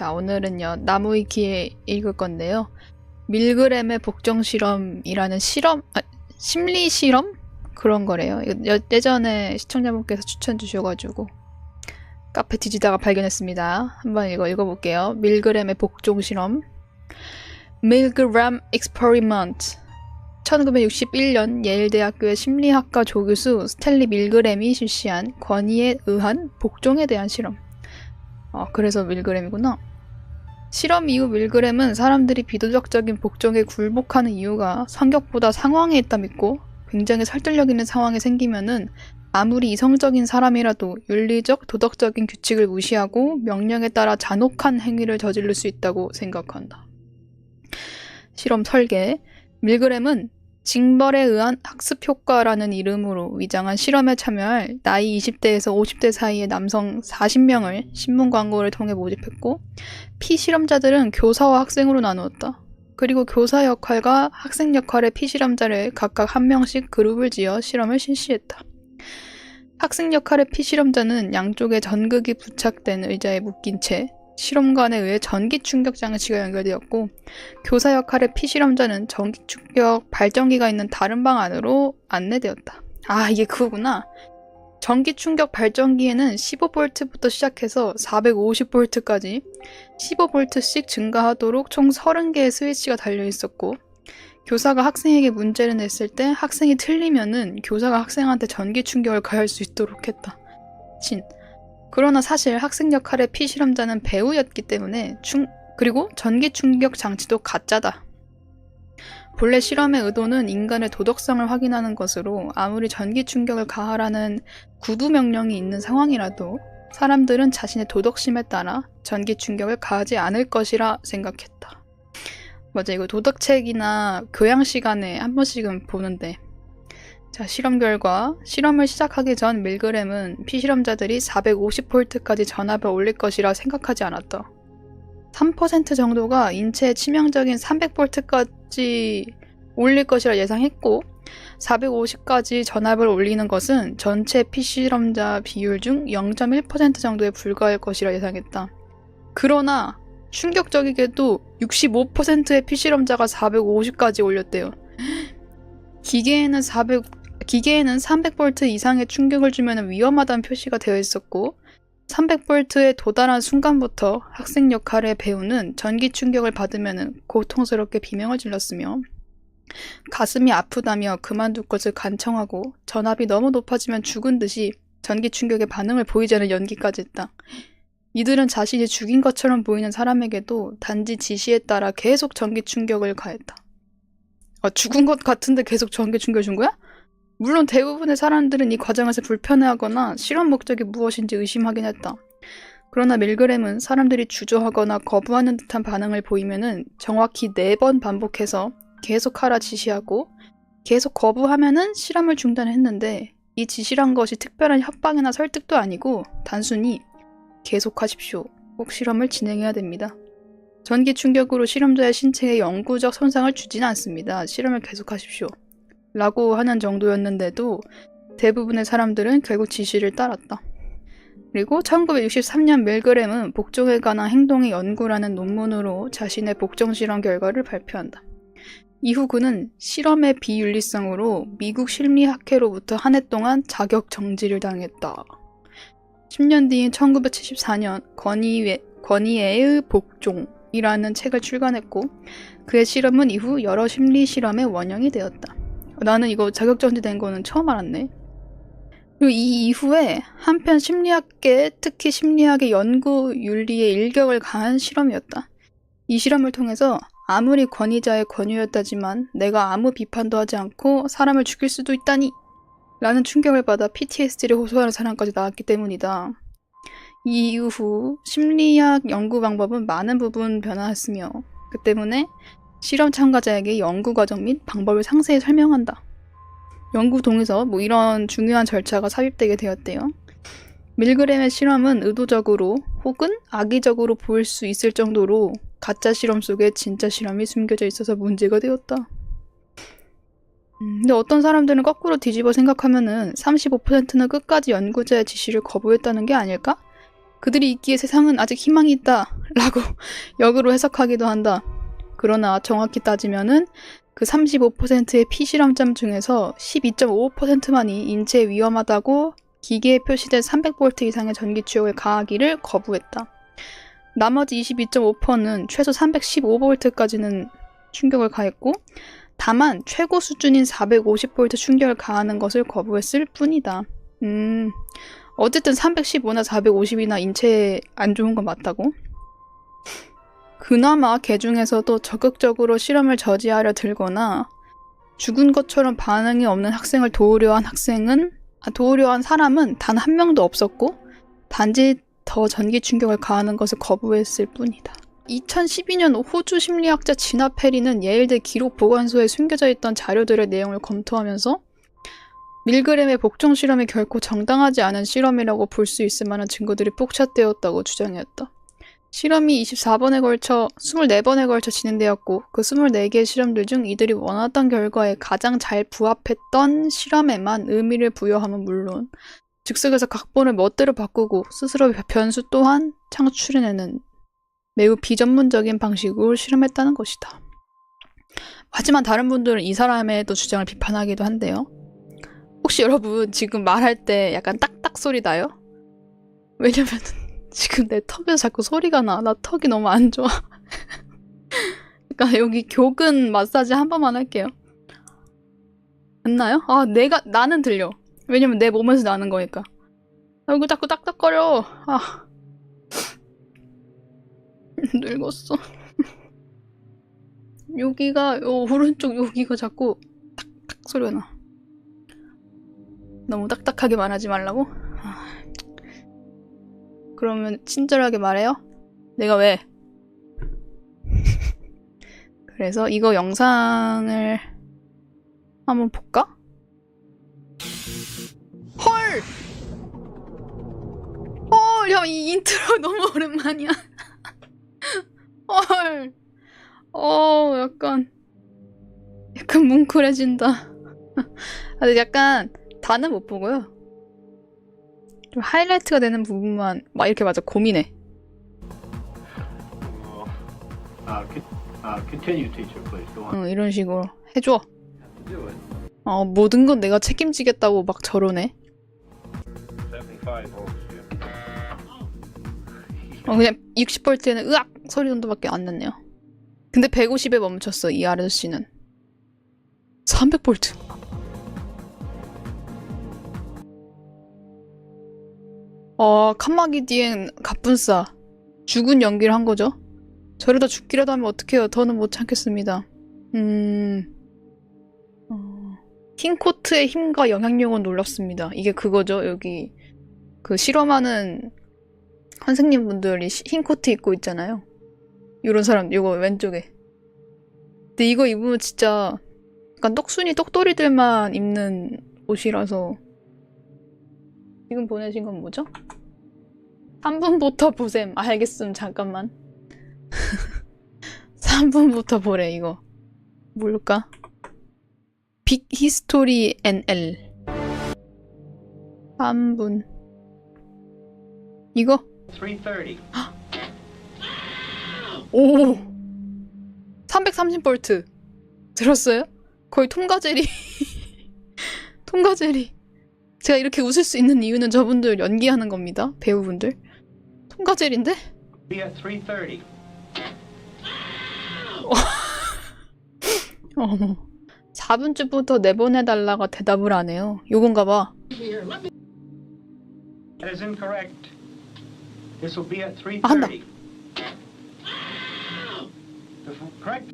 자, 오늘은요, 나무위키에 읽을 건데요. 밀그램의 복종실험이라는 심리실험? 그런 거래요. 예전에 시청자분께서 추천 주셔가지고 카페 뒤지다가 발견했습니다. 한번 읽어볼게요. 밀그램의 복종실험. 밀그램 익스퍼리먼트. 1961년 예일대학교의 심리학과 조교수 스탠리 밀그램이 실시한 권위에 의한 복종에 대한 실험. 그래서 밀그램이구나. 실험 이후 밀그램은 사람들이 비도덕적인 복종에 굴복하는 이유가 성격보다 상황에 있다 믿고 굉장히 설득력 있는 상황이 생기면은 아무리 이성적인 사람이라도 윤리적, 도덕적인 규칙을 무시하고 명령에 따라 잔혹한 행위를 저지를 수 있다고 생각한다. 실험 설계. 밀그램은 징벌에 의한 학습 효과라는 이름으로 위장한 실험에 참여할 나이 20대에서 50대 사이의 남성 40명을 신문 광고를 통해 모집했고, 피실험자들은 교사와 학생으로 나누었다. 그리고 교사 역할과 학생 역할의 피실험자를 각각 한 명씩 그룹을 지어 실험을 실시했다. 학생 역할의 피실험자는 양쪽에 전극이 부착된 의자에 묶인 채 실험관에 의해 전기 충격 장치가 연결되었고, 교사 역할의 피실험자는 전기 충격 발전기가 있는 다른 방 안으로 안내되었다. 이게 그거구나. 전기 충격 발전기에는 15V부터 시작해서 450V까지 15V씩 증가하도록 총 30개의 스위치가 달려있었고, 교사가 학생에게 문제를 냈을 때 학생이 틀리면은 교사가 학생한테 전기 충격을 가할 수 있도록 했다. 그러나 사실 학생 역할의 피실험자는 배우였기 때문에 그리고 전기 충격 장치도 가짜다. 본래 실험의 의도는 인간의 도덕성을 확인하는 것으로 아무리 전기 충격을 가하라는 구두 명령이 있는 상황이라도 사람들은 자신의 도덕심에 따라 전기 충격을 가하지 않을 것이라 생각했다. 맞아, 이거 도덕책이나 교양 시간에 한 번씩은 보는데. 자, 실험 결과. 실험을 시작하기 전 밀그램은 피실험자들이 450V까지 전압을 올릴 것이라 생각하지 않았다. 3% 정도가 인체에 치명적인 300V까지 올릴 것이라 예상했고, 450까지 전압을 올리는 것은 전체 피실험자 비율 중 0.1% 정도에 불과할 것이라 예상했다. 그러나 충격적이게도 65%의 피실험자가 450까지 올렸대요. 기계에는 300V 이상의 충격을 주면 위험하다는 표시가 되어 있었고, 300V에 도달한 순간부터 학생 역할의 배우는 전기 충격을 받으면 고통스럽게 비명을 질렀으며, 가슴이 아프다며 그만둘 것을 간청하고, 전압이 너무 높아지면 죽은 듯이 전기 충격에 반응을 보이지 않는 연기까지 했다. 이들은 자신이 죽인 것처럼 보이는 사람에게도 단지 지시에 따라 계속 전기 충격을 가했다. 죽은 것 같은데 계속 전기 충격을 준 거야? 물론 대부분의 사람들은 이 과정에서 불편해하거나 실험 목적이 무엇인지 의심하긴 했다. 그러나 밀그램은 사람들이 주저하거나 거부하는 듯한 반응을 보이면은 정확히 4번 반복해서 계속하라 지시하고, 계속 거부하면은 실험을 중단했는데, 이 지시란 것이 특별한 협박이나 설득도 아니고 단순히 계속하십시오. 꼭 실험을 진행해야 됩니다. 전기 충격으로 실험자의 신체에 영구적 손상을 주지는 않습니다. 실험을 계속하십시오. 라고 하는 정도였는데도 대부분의 사람들은 결국 지시를 따랐다. 그리고 1963년 밀그램은 복종에 관한 행동의 연구라는 논문으로 자신의 복종 실험 결과를 발표한다. 이후 그는 실험의 비윤리성으로 미국 심리학회로부터 한 해 동안 자격 정지를 당했다. 10년 뒤인 1974년 권위에의 복종이라는 책을 출간했고, 그의 실험은 이후 여러 심리 실험의 원형이 되었다. 나는 이거 자격정지된 거는 처음 알았네. 그리고 이 이후에 한편 심리학계, 특히 심리학의 연구 윤리에 일격을 가한 실험이었다. 이 실험을 통해서 아무리 권위자의 권유였다지만 내가 아무 비판도 하지 않고 사람을 죽일 수도 있다니! 라는 충격을 받아 PTSD를 호소하는 사람까지 나왔기 때문이다. 이 이후 심리학 연구 방법은 많은 부분 변화했으며, 그 때문에 실험 참가자에게 연구 과정 및 방법을 상세히 설명한다. 연구 동에서 이런 중요한 절차가 삽입되게 되었대요. 밀그램의 실험은 의도적으로 혹은 악의적으로 보일 수 있을 정도로 가짜 실험 속에 진짜 실험이 숨겨져 있어서 문제가 되었다. 근데 어떤 사람들은 거꾸로 뒤집어 생각하면은 35%는 끝까지 연구자의 지시를 거부했다는 게 아닐까? 그들이 있기에 세상은 아직 희망이 있다 라고 역으로 해석하기도 한다. 그러나 정확히 따지면은 그 35%의 피실험점 중에서 12.55%만이 인체에 위험하다고 기계에 표시된 300V 이상의 전기 추역을 가하기를 거부했다. 나머지 22.5%는 최소 315V까지는 충격을 가했고 다만 최고 수준인 450V 충격을 가하는 것을 거부했을 뿐이다. 어쨌든 315나 450이나 인체에 안 좋은 건 맞다고? 그나마 개 중에서도 적극적으로 실험을 저지하려 들거나 죽은 것처럼 반응이 없는 학생을 도우려 한 사람은 단 한 명도 없었고 단지 더 전기 충격을 가하는 것을 거부했을 뿐이다. 2012년 호주 심리학자 지나 페리는 예일대 기록 보관소에 숨겨져 있던 자료들의 내용을 검토하면서 밀그램의 복종 실험이 결코 정당하지 않은 실험이라고 볼 수 있을 만한 증거들이 폭착되었다고 주장했다. 실험이 24번에 걸쳐 진행되었고 그 24개의 실험들 중 이들이 원하던 결과에 가장 잘 부합했던 실험에만 의미를 부여함은 물론 즉석에서 각본을 멋대로 바꾸고 스스로 변수 또한 창출해내는 매우 비전문적인 방식으로 실험했다는 것이다. 하지만 다른 분들은 이 사람의 또 주장을 비판하기도 한데요. 혹시 여러분 지금 말할 때 약간 딱딱 소리 나요? 왜냐면 지금 내 턱에서 자꾸 소리가 나. 나 턱이 너무 안 좋아. 그러니까 여기 교근 마사지 한 번만 할게요. 안 나요? 나는 들려. 왜냐면 내 몸에서 나는 거니까. 여기 자꾸 딱딱거려. 늙었어. 여기가, 오른쪽 여기가 자꾸 탁탁 소리가 나. 너무 딱딱하게 말하지 말라고? 그러면 친절하게 말해요? 내가 왜? 그래서 이거 영상을 한번 볼까? 헐! 야, 이 인트로 너무 오랜만이야. 헐! 약간 뭉클해진다. 근데 약간 다는 못 보고요. 좀 하이라이트가 되는 부분만 막 이렇게 맞아 고민해. Continue, teacher, please. Go on. 이런 식으로 해줘. 모든 건 내가 책임지겠다고 막 저러네. 75 volts. 그냥 60V에는 으악 소리 정도밖에 안 났네요. 근데 150에 멈췄어 이 아저씨는. 300V. 칸마기 뒤엔 갑분싸. 죽은 연기를 한 거죠. 저러다 죽기라도 하면 어떡해요. 더는 못 참겠습니다. 흰코트의 힘과 영향력은 놀랍습니다. 이게 그거죠. 여기 그 실험하는 선생님분들이 흰코트 입고 있잖아요. 이런 사람, 이거 왼쪽에. 근데 이거 입으면 진짜 약간 똑돌이들만 입는 옷이라서. 지금 보내신 건 뭐죠? 3분부터 보셈. 알겠음. 잠깐만. 3분부터 보래 이거. 뭘까? 빅 히스토리 NL 3분. 이거? 330. 오! 330V. 들었어요? 거의 통과제리. 통과제리. 제가 이렇게 웃을 수 있는 이유는 저분들 연기하는 겁니다. 배우분들. 통과제리인데? Be at 330. 어머. 4분쯤부터 내보내달라고 대답을 안 해요. 요건가 봐. That is incorrect. This will be at 한다. 330. The correct.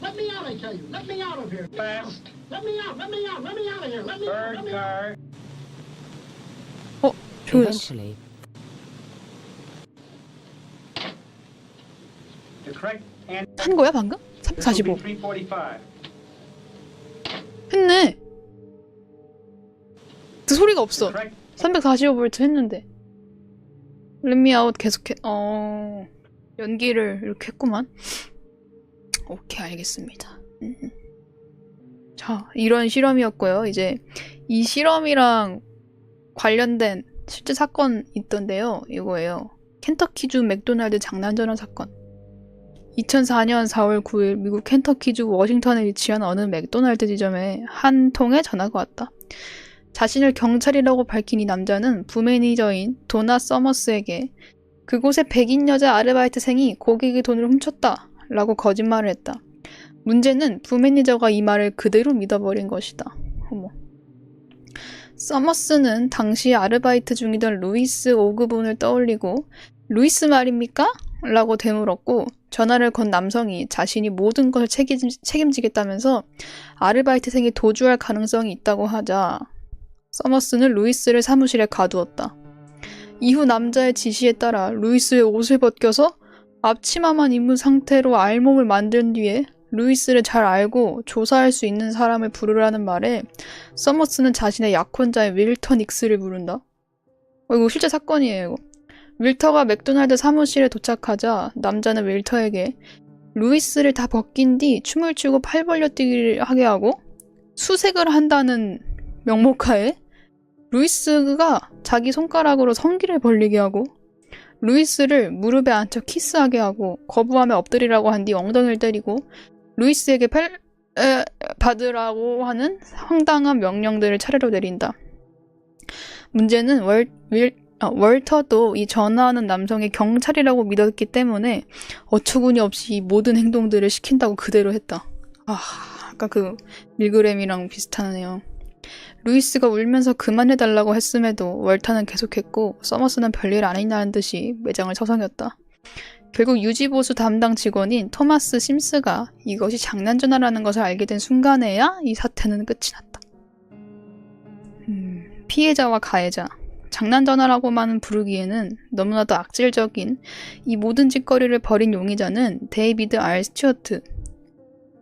Let me out, I tell you. Let me out of here. Fast. Let me out. Let me out. Let me out of here. Let me out. Third Let me out. car. 조용했어. Eventually, The correct answer. 한 거야 방금? This will 345. be 345. 했네. 그 소리가 없어. Correct. 345V 했는데. Let me out 계속해. 연기를 이렇게 했구만. 오케이, 알겠습니다. 자, 이런 실험이었고요. 이제 이 실험이랑 관련된 실제 사건 있던데요. 이거예요. 켄터키주 맥도날드 장난전화 사건. 2004년 4월 9일 미국 켄터키주 워싱턴에 위치한 어느 맥도날드 지점에 한 통의 전화가 왔다. 자신을 경찰이라고 밝힌 이 남자는 부매니저인 도나 서머스에게 그곳에 백인 여자 아르바이트생이 고객의 돈을 훔쳤다 라고 거짓말을 했다. 문제는 부매니저가 이 말을 그대로 믿어버린 것이다. 어머. 서머스는 당시 아르바이트 중이던 루이스 오그분을 떠올리고 루이스 말입니까? 라고 되물었고 전화를 건 남성이 자신이 모든 것을 책임지겠다면서 아르바이트생이 도주할 가능성이 있다고 하자 서머스는 루이스를 사무실에 가두었다. 이후 남자의 지시에 따라 루이스의 옷을 벗겨서 앞치마만 입은 상태로 알몸을 만든 뒤에 루이스를 잘 알고 조사할 수 있는 사람을 부르라는 말에 서머스는 자신의 약혼자인 윌터 닉스를 부른다. 이거 실제 사건이에요. 이거. 윌터가 맥도날드 사무실에 도착하자 남자는 윌터에게 루이스를 다 벗긴 뒤 춤을 추고 팔 벌려 뛰기를 하게 하고 수색을 한다는 명목하에 루이스가 자기 손가락으로 성기를 벌리게 하고 루이스를 무릎에 앉혀 키스하게 하고 거부하며 엎드리라고 한 뒤 엉덩이를 때리고 루이스에게 받으라고 하는 황당한 명령들을 차례로 내린다. 문제는 월터도 이 전화하는 남성이 경찰이라고 믿었기 때문에 어처구니 없이 이 모든 행동들을 시킨다고 그대로 했다. 아까 그 밀그램이랑 비슷하네요. 루이스가 울면서 그만해달라고 했음에도 월터는 계속했고 서머스는 별일 아니라는 듯이 매장을 서성였다. 결국 유지보수 담당 직원인 토마스 심스가 이것이 장난전화라는 것을 알게 된 순간에야 이 사태는 끝이 났다. 피해자와 가해자. 장난전화라고만 부르기에는 너무나도 악질적인 이 모든 짓거리를 벌인 용의자는 데이비드 R. 스튜어트.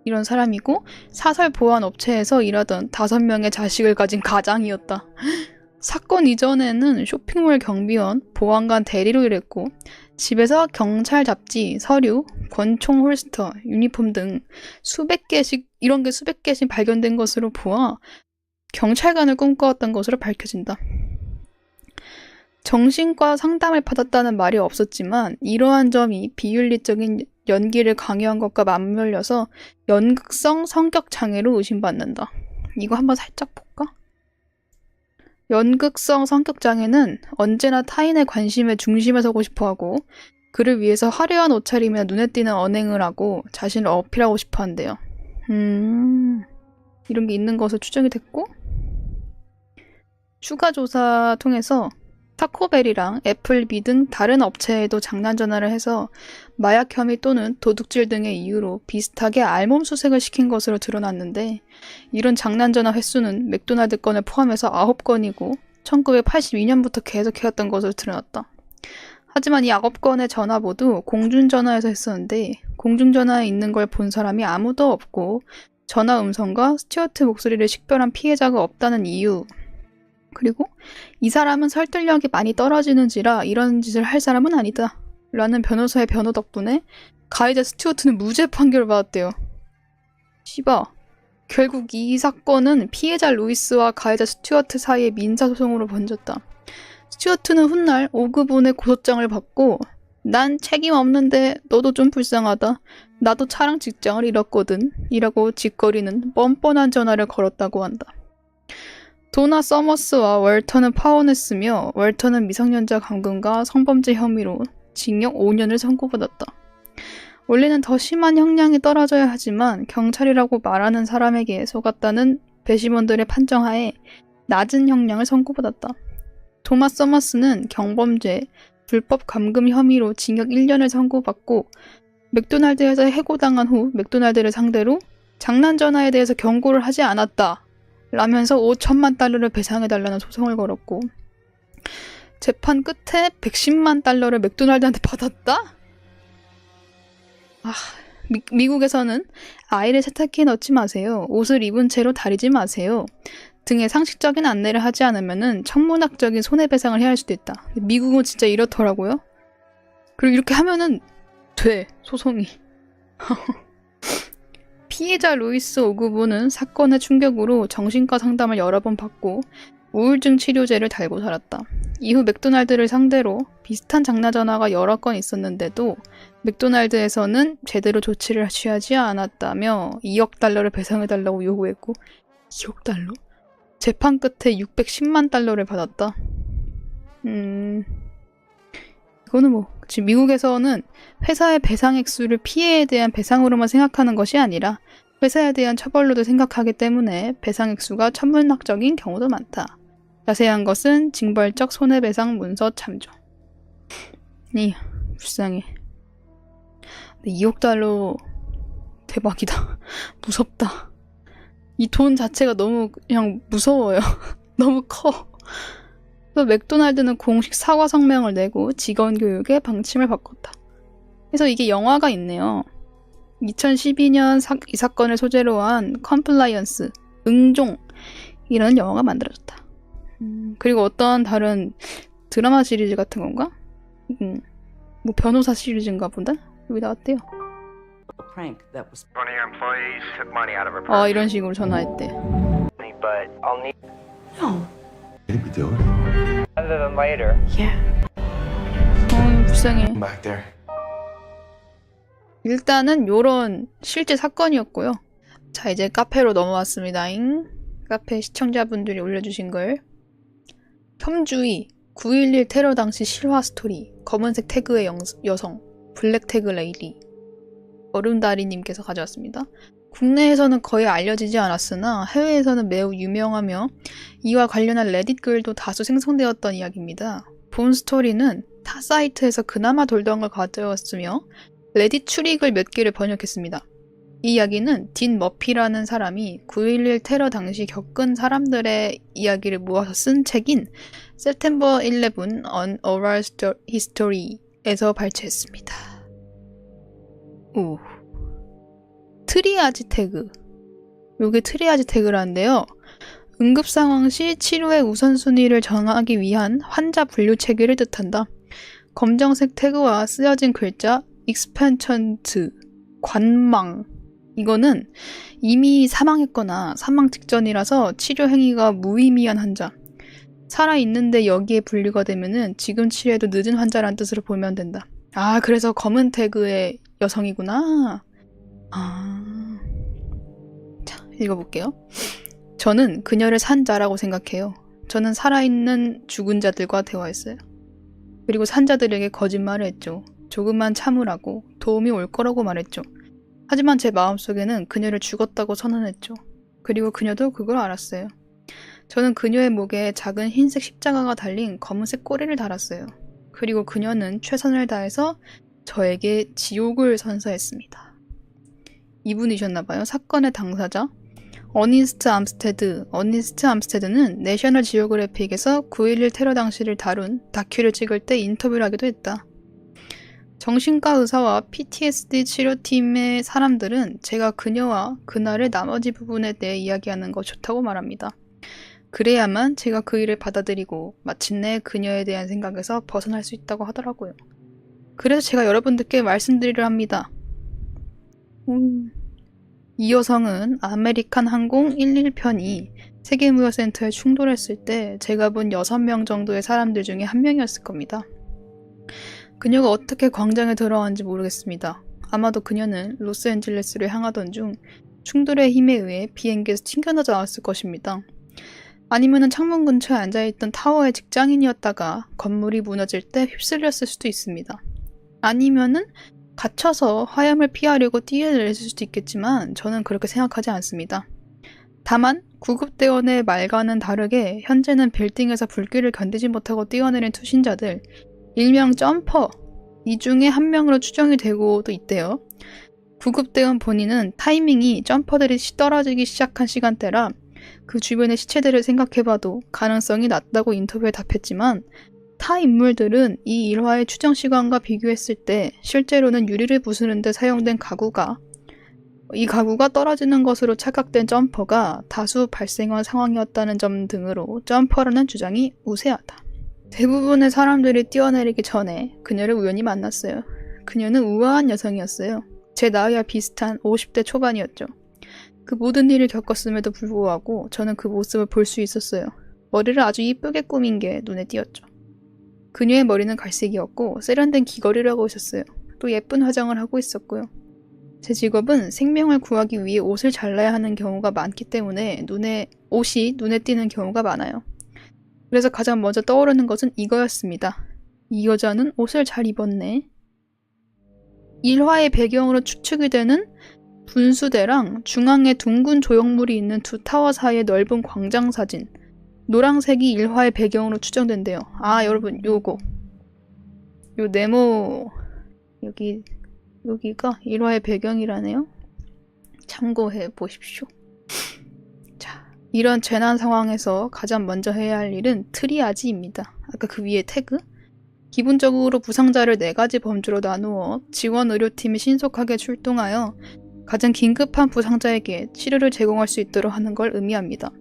이런 사람이고 사설 보안 업체에서 일하던 5명의 자식을 가진 가장이었다. 사건 이전에는 쇼핑몰 경비원, 보안관 대리로 일했고 집에서 경찰 잡지, 서류, 권총 홀스터, 유니폼 등 수백 개씩 발견된 것으로 보아 경찰관을 꿈꿔왔던 것으로 밝혀진다. 정신과 상담을 받았다는 말이 없었지만 이러한 점이 비윤리적인 연기를 강요한 것과 맞물려서 연극성 성격장애로 의심받는다. 이거 한번 살짝 볼까? 연극성 성격장애는 언제나 타인의 관심의 중심에 서고 싶어하고 그를 위해서 화려한 옷차림이나 눈에 띄는 언행을 하고 자신을 어필하고 싶어한대요. 이런 게 있는 것으로 추정이 됐고 추가 조사 통해서 타코벨이랑 애플비 등 다른 업체에도 장난전화를 해서 마약 혐의 또는 도둑질 등의 이유로 비슷하게 알몸 수색을 시킨 것으로 드러났는데 이런 장난전화 횟수는 맥도날드 건을 포함해서 9건이고 1982년부터 계속해왔던 것으로 드러났다. 하지만 이 9건의 전화 모두 공중전화에서 했었는데 공중전화에 있는 걸 본 사람이 아무도 없고 전화 음성과 스튜어트 목소리를 식별한 피해자가 없다는 이유 그리고 이 사람은 설득력이 많이 떨어지는지라 이런 짓을 할 사람은 아니다 라는 변호사의 변호 덕분에 가해자 스튜어트는 무죄 판결을 받았대요. 씨바. 결국 이 사건은 피해자 루이스와 가해자 스튜어트 사이의 민사소송으로 번졌다. 스튜어트는 훗날 오그분의 고소장을 받고 난 책임 없는데 너도 좀 불쌍하다. 나도 차량 직장을 잃었거든. 이라고 짓거리는 뻔뻔한 전화를 걸었다고 한다. 도나 서머스와 월터는 파혼했으며 월터는 미성년자 감금과 성범죄 혐의로 징역 5년을 선고받았다. 원래는 더 심한 형량이 떨어져야 하지만 경찰이라고 말하는 사람에게 속았다는 배심원들의 판정하에 낮은 형량을 선고받았다. 도마 서머스는 경범죄, 불법 감금 혐의로 징역 1년을 선고받고 맥도날드에서 해고당한 후 맥도날드를 상대로 장난전화에 대해서 경고를 하지 않았다. 라면서 5천만 달러를 배상해달라는 소송을 걸었고 재판 끝에 110만 달러를 맥도날드한테 받았다? 미국에서는 아이를 세탁기에 넣지 마세요. 옷을 입은 채로 다리지 마세요. 등의 상식적인 안내를 하지 않으면 천문학적인 손해배상을 해야 할 수도 있다. 미국은 진짜 이렇더라고요. 그리고 이렇게 하면은 돼. 소송이. 피해자 루이스 오그분은 사건의 충격으로 정신과 상담을 여러 번 받고 우울증 치료제를 달고 살았다. 이후 맥도날드를 상대로 비슷한 장난 전화가 여러 건 있었는데도 맥도날드에서는 제대로 조치를 취하지 않았다며 2억 달러를 배상해달라고 요구했고 2억 달러? 재판 끝에 610만 달러를 받았다. 이거는 뭐 지금 미국에서는 회사의 배상 액수를 피해에 대한 배상으로만 생각하는 것이 아니라 회사에 대한 처벌로도 생각하기 때문에 배상 액수가 천문학적인 경우도 많다. 자세한 것은 징벌적 손해배상 문서 참조. 불쌍해. 2억 달러 대박이다. 무섭다. 이 돈 자체가 너무 그냥 무서워요. 너무 커. 그래서 맥도날드는 공식 사과 성명을 내고 직원 교육에 방침을 바꿨다. 그래서 이게 영화가 있네요. 2012년 이 사건을 소재로 한 컴플라이언스, 응종이라는 영화가 만들어졌다. 그리고 어떤 다른 드라마 시리즈 같은 건가? 뭐 변호사 시리즈인가 본다? 여기 나왔대요. prank that was One of your employees took money out of her purse. 이런 식으로 전화했대. But I'll need no. What we doing? other than later. 불쌍해. Back there. 일단은 요런 실제 사건이었고요. 자, 이제 카페로 넘어왔습니다잉. 카페 시청자분들이 올려주신 걸. 혐주의, 9.11 테러 당시 실화 스토리, 검은색 태그의 여성, 블랙 태그 레이디, 얼음다리님께서 가져왔습니다. 국내에서는 거의 알려지지 않았으나 해외에서는 매우 유명하며 이와 관련한 레딧 글도 다수 생성되었던 이야기입니다. 본 스토리는 타 사이트에서 그나마 돌던 걸 가져왔으며 레딧 출입글 몇 개를 번역했습니다. 이 이야기는 딘 머피라는 사람이 9.11 테러 당시 겪은 사람들의 이야기를 모아서 쓴 책인 September 11 An Oral History에서 발췌했습니다. 오. 트리아지 태그. 요게 트리아지 태그라는데요. 응급상황 시 치료의 우선순위를 정하기 위한 환자 분류 체계를 뜻한다. 검정색 태그와 쓰여진 글자 expectant, 관망. 이거는 이미 사망했거나 사망 직전이라서 치료 행위가 무의미한 환자. 살아있는데 여기에 분류가 되면은 지금 치료해도 늦은 환자란 뜻으로 보면 된다. 그래서 검은 태그의 여성이구나. 자, 읽어볼게요. 저는 그녀를 산 자라고 생각해요. 저는 살아있는 죽은 자들과 대화했어요. 그리고 산 자들에게 거짓말을 했죠. 조금만 참으라고, 도움이 올 거라고 말했죠. 하지만 제 마음속에는 그녀를 죽었다고 선언했죠. 그리고 그녀도 그걸 알았어요. 저는 그녀의 목에 작은 흰색 십자가가 달린 검은색 꼬리를 달았어요. 그리고 그녀는 최선을 다해서 저에게 지옥을 선사했습니다. 이분이셨나봐요. 사건의 당사자. 어니스트 암스테드는 내셔널 지오그래픽에서 9.11 테러 당시를 다룬 다큐를 찍을 때 인터뷰를 하기도 했다. 정신과 의사와 PTSD 치료팀의 사람들은 제가 그녀와 그날의 나머지 부분에 대해 이야기하는 거 좋다고 말합니다. 그래야만 제가 그 일을 받아들이고 마침내 그녀에 대한 생각에서 벗어날 수 있다고 하더라고요. 그래서 제가 여러분들께 말씀드리려 합니다. 이 여성은 아메리칸 항공 11편이 세계무역센터에 충돌했을 때 제가 본 6명 정도의 사람들 중에 한 명이었을 겁니다. 그녀가 어떻게 광장에 들어왔는지 모르겠습니다. 아마도 그녀는 로스앤젤레스를 향하던 중 충돌의 힘에 의해 비행기에서 튕겨나져 나왔을 것입니다. 아니면은 창문 근처에 앉아있던 타워의 직장인이었다가 건물이 무너질 때 휩쓸렸을 수도 있습니다. 아니면은 갇혀서 화염을 피하려고 뛰어내렸을 수도 있겠지만 저는 그렇게 생각하지 않습니다. 다만 구급대원의 말과는 다르게 현재는 빌딩에서 불길을 견디지 못하고 뛰어내린 투신자들, 일명 점퍼, 이 중에 한 명으로 추정이 되고도 있대요. 구급대원 본인은 타이밍이 점퍼들이 떨어지기 시작한 시간대라 그 주변의 시체들을 생각해봐도 가능성이 낮다고 인터뷰에 답했지만 타 인물들은 이 일화의 추정 시간과 비교했을 때 실제로는 유리를 부수는 데 사용된 이 가구가 떨어지는 것으로 착각된 점퍼가 다수 발생한 상황이었다는 점 등으로 점퍼라는 주장이 우세하다. 대부분의 사람들이 뛰어내리기 전에 그녀를 우연히 만났어요. 그녀는 우아한 여성이었어요. 제 나이와 비슷한 50대 초반이었죠. 그 모든 일을 겪었음에도 불구하고 저는 그 모습을 볼 수 있었어요. 머리를 아주 이쁘게 꾸민 게 눈에 띄었죠. 그녀의 머리는 갈색이었고 세련된 귀걸이를 하고 있었어요. 또 예쁜 화장을 하고 있었고요. 제 직업은 생명을 구하기 위해 옷을 잘라야 하는 경우가 많기 때문에 옷이 눈에 띄는 경우가 많아요. 그래서 가장 먼저 떠오르는 것은 이거였습니다. 이 여자는 옷을 잘 입었네. 일화의 배경으로 추측이 되는 분수대랑 중앙에 둥근 조형물이 있는 두 타워 사이의 넓은 광장 사진. 노란색이 일화의 배경으로 추정된대요. 아, 여러분, 요거. 요 네모, 여기가 일화의 배경이라네요. 참고해 보십시오. 자, 이런 재난 상황에서 가장 먼저 해야 할 일은 트리아지입니다. 아까 그 위에 태그? 기본적으로 부상자를 4가지 범주로 나누어 지원 의료팀이 신속하게 출동하여 가장 긴급한 부상자에게 치료를 제공할 수 있도록 하는 걸 의미합니다.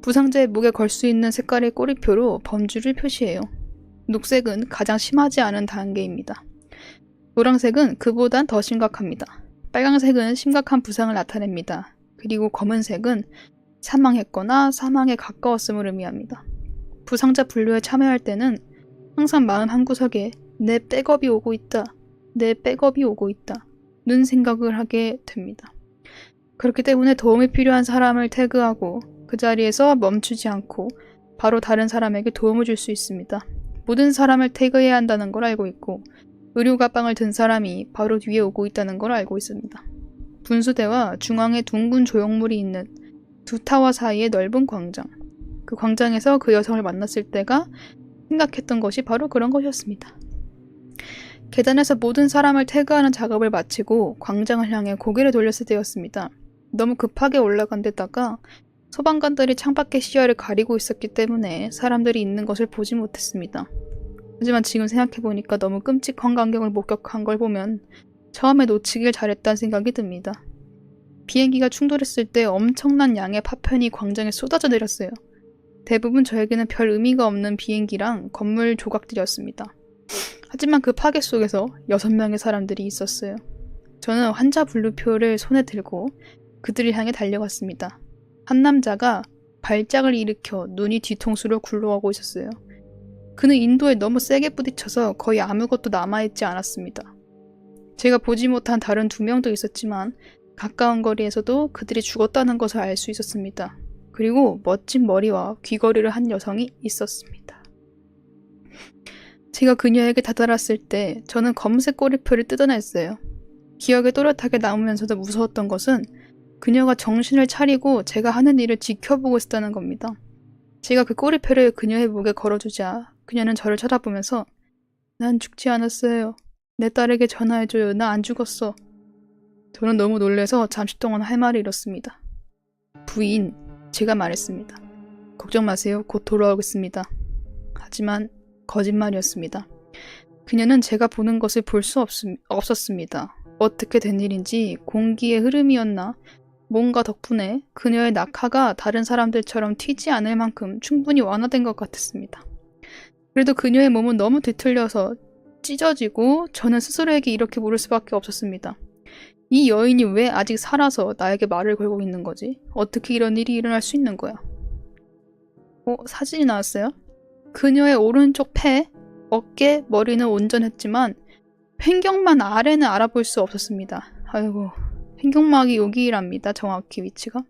부상자의 목에 걸 수 있는 색깔의 꼬리표로 범주를 표시해요. 녹색은 가장 심하지 않은 단계입니다. 노란색은 그보단 더 심각합니다. 빨강색은 심각한 부상을 나타냅니다. 그리고 검은색은 사망했거나 사망에 가까웠음을 의미합니다. 부상자 분류에 참여할 때는 항상 마음 한구석에 내 백업이 오고 있다. 내 백업이 오고 있다. 는 생각을 하게 됩니다. 그렇기 때문에 도움이 필요한 사람을 태그하고 그 자리에서 멈추지 않고 바로 다른 사람에게 도움을 줄 수 있습니다. 모든 사람을 태그해야 한다는 걸 알고 있고 의료 가방을 든 사람이 바로 뒤에 오고 있다는 걸 알고 있습니다. 분수대와 중앙에 둥근 조형물이 있는 두 타워 사이의 넓은 광장. 그 광장에서 그 여성을 만났을 때가 생각했던 것이 바로 그런 것이었습니다. 계단에서 모든 사람을 태그하는 작업을 마치고 광장을 향해 고개를 돌렸을 때였습니다. 너무 급하게 올라간 데다가 소방관들이 창밖의 시야를 가리고 있었기 때문에 사람들이 있는 것을 보지 못했습니다. 하지만 지금 생각해보니까 너무 끔찍한 광경을 목격한 걸 보면 처음에 놓치길 잘했다는 생각이 듭니다. 비행기가 충돌했을 때 엄청난 양의 파편이 광장에 쏟아져 내렸어요. 대부분 저에게는 별 의미가 없는 비행기랑 건물 조각들이었습니다. 하지만 그 파괴 속에서 6명의 사람들이 있었어요. 저는 환자 분류표를 손에 들고 그들을 향해 달려갔습니다. 한 남자가 발작을 일으켜 눈이 뒤통수로 굴러가고 있었어요. 그는 인도에 너무 세게 부딪혀서 거의 아무것도 남아있지 않았습니다. 제가 보지 못한 다른 2명도 있었지만 가까운 거리에서도 그들이 죽었다는 것을 알 수 있었습니다. 그리고 멋진 머리와 귀걸이를 한 여성이 있었습니다. 제가 그녀에게 다다랐을 때 저는 검은색 꼬리표를 뜯어냈어요. 기억에 또렷하게 남으면서도 무서웠던 것은 그녀가 정신을 차리고 제가 하는 일을 지켜보고 있었다는 겁니다. 제가 그 꼬리표를 그녀의 목에 걸어주자 그녀는 저를 쳐다보면서 난 죽지 않았어요. 내 딸에게 전화해줘요. 나 안 죽었어. 저는 너무 놀라서 잠시 동안 할 말을 잃었습니다. 부인, 제가 말했습니다. 걱정 마세요. 곧 돌아오겠습니다. 하지만 거짓말이었습니다. 그녀는 제가 보는 것을 볼 수 없었습니다. 어떻게 된 일인지 공기의 흐름이었나 뭔가 덕분에 그녀의 낙하가 다른 사람들처럼 튀지 않을 만큼 충분히 완화된 것 같았습니다. 그래도 그녀의 몸은 너무 뒤틀려서 찢어지고 저는 스스로에게 이렇게 물을 수밖에 없었습니다. 이 여인이 왜 아직 살아서 나에게 말을 걸고 있는 거지? 어떻게 이런 일이 일어날 수 있는 거야? 사진이 나왔어요? 그녀의 오른쪽 폐, 어깨, 머리는 온전했지만 횡격막 아래는 알아볼 수 없었습니다. 아이고, 횡격막이 여기랍니다. 정확히 위치가.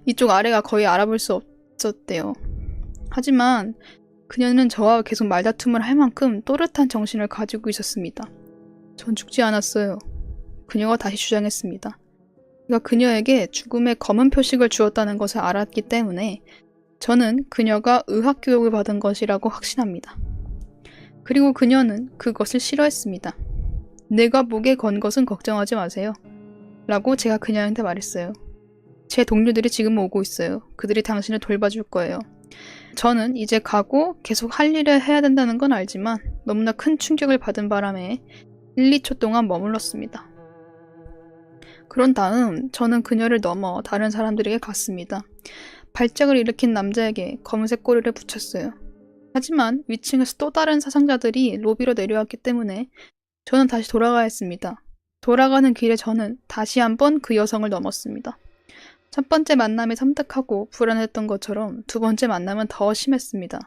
이쪽 아래가 거의 알아볼 수 없었대요. 하지만 그녀는 저와 계속 말다툼을 할 만큼 또렷한 정신을 가지고 있었습니다. 전 죽지 않았어요. 그녀가 다시 주장했습니다. 제가 그녀에게 죽음의 검은 표식을 주었다는 것을 알았기 때문에 저는 그녀가 의학교육을 받은 것이라고 확신합니다. 그리고 그녀는 그것을 싫어했습니다. 내가 목에 건 것은 걱정하지 마세요. 라고 제가 그녀한테 말했어요. 제 동료들이 지금 오고 있어요. 그들이 당신을 돌봐줄 거예요. 저는 이제 가고 계속 할 일을 해야 된다는 건 알지만 너무나 큰 충격을 받은 바람에 1, 2초 동안 머물렀습니다. 그런 다음 저는 그녀를 넘어 다른 사람들에게 갔습니다. 발작을 일으킨 남자에게 검은색 꼬리를 붙였어요. 하지만 위층에서 또 다른 사상자들이 로비로 내려왔기 때문에 저는 다시 돌아가야 했습니다. 돌아가는 길에 저는 다시 한번 그 여성을 넘었습니다. 첫 번째 만남이 섬뜩하고 불안했던 것처럼 두 번째 만남은 더 심했습니다.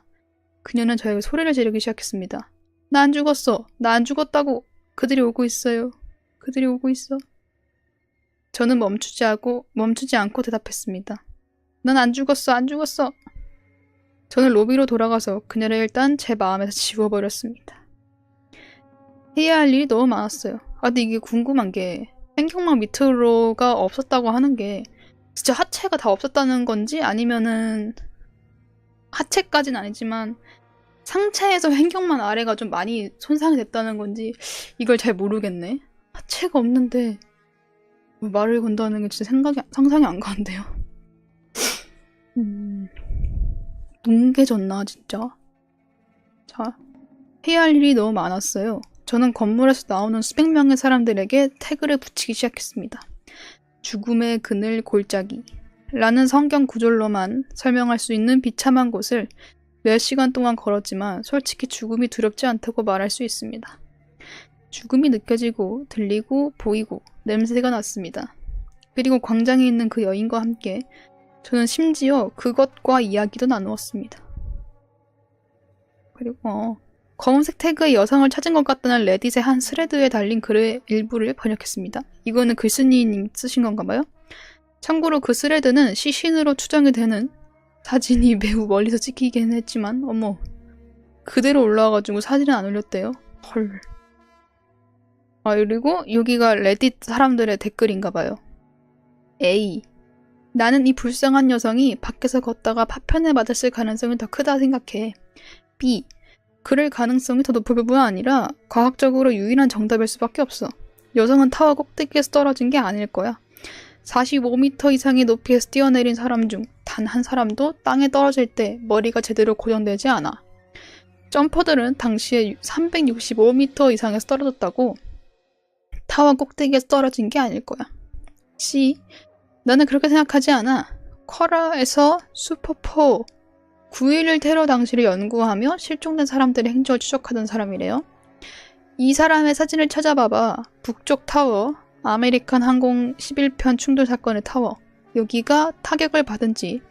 그녀는 저에게 소리를 지르기 시작했습니다. 나 안 죽었어. 나 안 죽었다고. 그들이 오고 있어요. 그들이 오고 있어. 저는 멈추지 않고 대답했습니다. 난 안 죽었어. 안 죽었어. 저는 로비로 돌아가서 그녀를 일단 제 마음에서 지워버렸습니다. 해야 할 일이 너무 많았어요. 근데 이게 궁금한 게 횡격막 밑으로가 없었다고 하는 게 진짜 하체가 다 없었다는 건지 아니면은 하체까지는 아니지만 상체에서 횡격막 아래가 좀 많이 손상이 됐다는 건지 이걸 잘 모르겠네. 하체가 없는데 말을 건다는 게 진짜 상상이 안 가는데요. 뭉개졌나 진짜? 자, 해야 할 일이 너무 많았어요. 저는 건물에서 나오는 수백 명의 사람들에게 태그를 붙이기 시작했습니다. 죽음의 그늘 골짜기 라는 성경 구절로만 설명할 수 있는 비참한 곳을 몇 시간 동안 걸었지만 솔직히 죽음이 두렵지 않다고 말할 수 있습니다. 죽음이 느껴지고 들리고 보이고 냄새가 났습니다. 그리고 광장에 있는 그 여인과 함께 저는 심지어 그것과 이야기도 나누었습니다. 그리고 검은색 태그의 여성을 찾은 것 같다는 레딧의 한 스레드에 달린 글의 일부를 번역했습니다. 이거는 글쓴이님 쓰신 건가 봐요? 참고로 그 스레드는 시신으로 추정이 되는 사진이 매우 멀리서 찍히긴 했지만 어머 그대로 올라와가지고 사진은 안 올렸대요. 헐. 그리고 여기가 레딧 사람들의 댓글인가 봐요. A. 나는 이 불쌍한 여성이 밖에서 걷다가 파편에 맞았을 가능성이 더 크다 생각해. B. 그럴 가능성이 더 높을 뿐만 아니라 과학적으로 유일한 정답일 수밖에 없어. 여성은 타워 꼭대기에서 떨어진 게 아닐 거야. 45m 이상의 높이에서 뛰어내린 사람 중 단 한 사람도 땅에 떨어질 때 머리가 제대로 고정되지 않아. 점퍼들은 당시에 365m 이상에서 떨어졌다고. 타워 꼭대기에서 떨어진 게 아닐 거야. C. 나는 그렇게 생각하지 않아. 쿼라에서 슈퍼4 9.11 테러 당시를 연구하며 실종된 사람들의 행적을 추적하던 사람이래요. 이 사람의 사진을 찾아봐봐. 북쪽 타워, 아메리칸 항공 11편 충돌 사건의 타워. 여기가 타격을 받은 지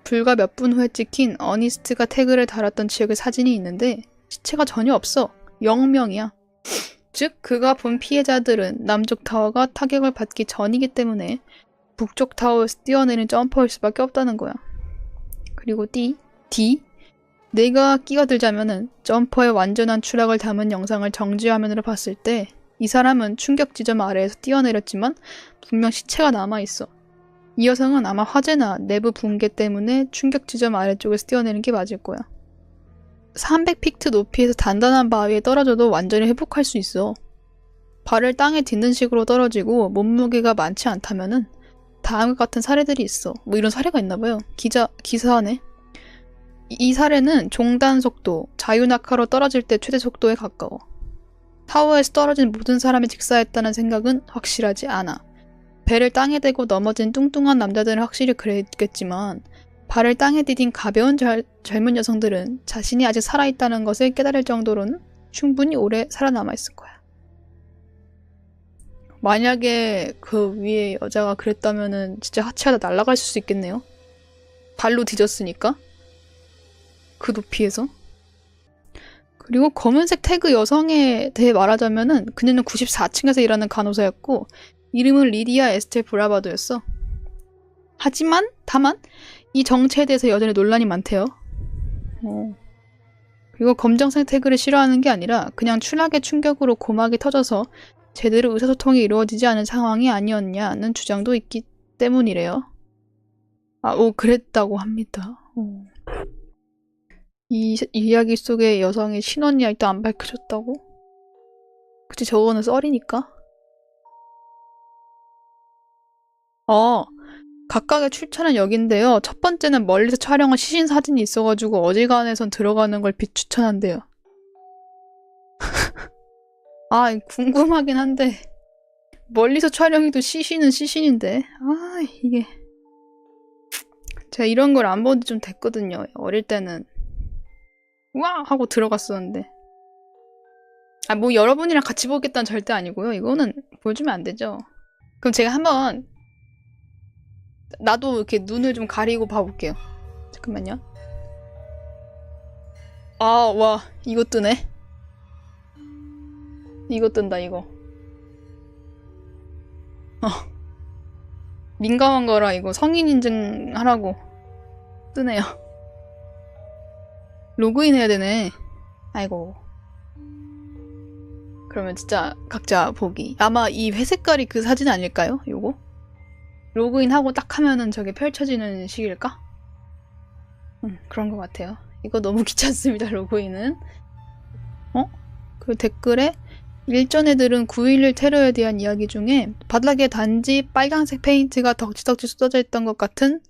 불과 몇 분 후에 찍힌 어니스트가 태그를 달았던 지역의 사진이 있는데 시체가 전혀 없어. 0명이야. 즉 그가 본 피해자들은 남쪽 타워가 타격을 받기 전이기 때문에 북쪽 타워에서 뛰어내린 점퍼일 수밖에 없다는 거야. 그리고 D. 내가 끼어들자면은 점퍼의 완전한 추락을 담은 영상을 정지화면으로 봤을 때 이 사람은 충격 지점 아래에서 뛰어내렸지만 분명 시체가 남아있어. 이 여성은 아마 화재나 내부 붕괴 때문에 충격 지점 아래쪽에서 뛰어내린 게 맞을 거야. 300피트 높이에서 단단한 바위에 떨어져도 완전히 회복할 수 있어. 발을 땅에 딛는 식으로 떨어지고 몸무게가 많지 않다면은 다음과 같은 사례들이 있어. 뭐 이런 사례가 있나봐요. 기사네. 이 사례는 종단 속도, 자유낙하로 떨어질 때 최대 속도에 가까워. 타워에서 떨어진 모든 사람이 직사했다는 생각은 확실하지 않아. 배를 땅에 대고 넘어진 뚱뚱한 남자들은 확실히 그랬겠지만 발을 땅에 디딘 가벼운 젊은 여성들은 자신이 아직 살아있다는 것을 깨달을 정도로는 충분히 오래 살아남아있을 거야. 만약에 그 위에 여자가 그랬다면은 진짜 하체가 다 날아갈 수 있겠네요. 발로 뒤졌으니까. 그 높이에서. 그리고 검은색 태그 여성에 대해 말하자면은 그녀는 94층에서 일하는 간호사였고 이름은 리디아 에스텔 브라바도였어. 다만 이 정체에 대해서 여전히 논란이 많대요. 그리고 검정색 태그를 싫어하는 게 아니라 그냥 추락의 충격으로 고막이 터져서 제대로 의사소통이 이루어지지 않은 상황이 아니었냐는 주장도 있기 때문이래요. 그랬다고 합니다. 이 이야기 속의 여성의 신원 이야기도 안 밝혀졌다고? 그치, 저거는 썰이니까. 각각의 출처는 여긴데요. 첫 번째는 멀리서 촬영한 시신 사진이 있어가지고 어지간해선 들어가는 걸 비추천한대요. 궁금하긴 한데 멀리서 촬영해도 시신은 시신인데 이게 제가 이런 걸 안 본 지 좀 됐거든요. 어릴 때는 우와! 하고 들어갔었는데 뭐 여러분이랑 같이 보겠다는 절대 아니고요. 이거는 보여주면 안 되죠. 그럼 제가 한번 나도 이렇게 눈을 좀 가리고 봐볼게요. 잠깐만요. 아, 와, 이거 뜨네. 이거 뜬다, 이거. 민감한 거라 이거 성인 인증하라고 뜨네요. 로그인 해야 되네. 아이고. 그러면 진짜 각자 보기. 아마 이 회색깔이 그 사진 아닐까요? 요거? 로그인하고 딱 하면은 저게 펼쳐지는 식일까? 그런 것 같아요. 이거 너무 귀찮습니다, 로그인은. 그 댓글에 일전 애들은 9.11 테러에 대한 이야기 중에 바닥에 단지 빨간색 페인트가 덕지덕지 쏟아져 있던 것 같은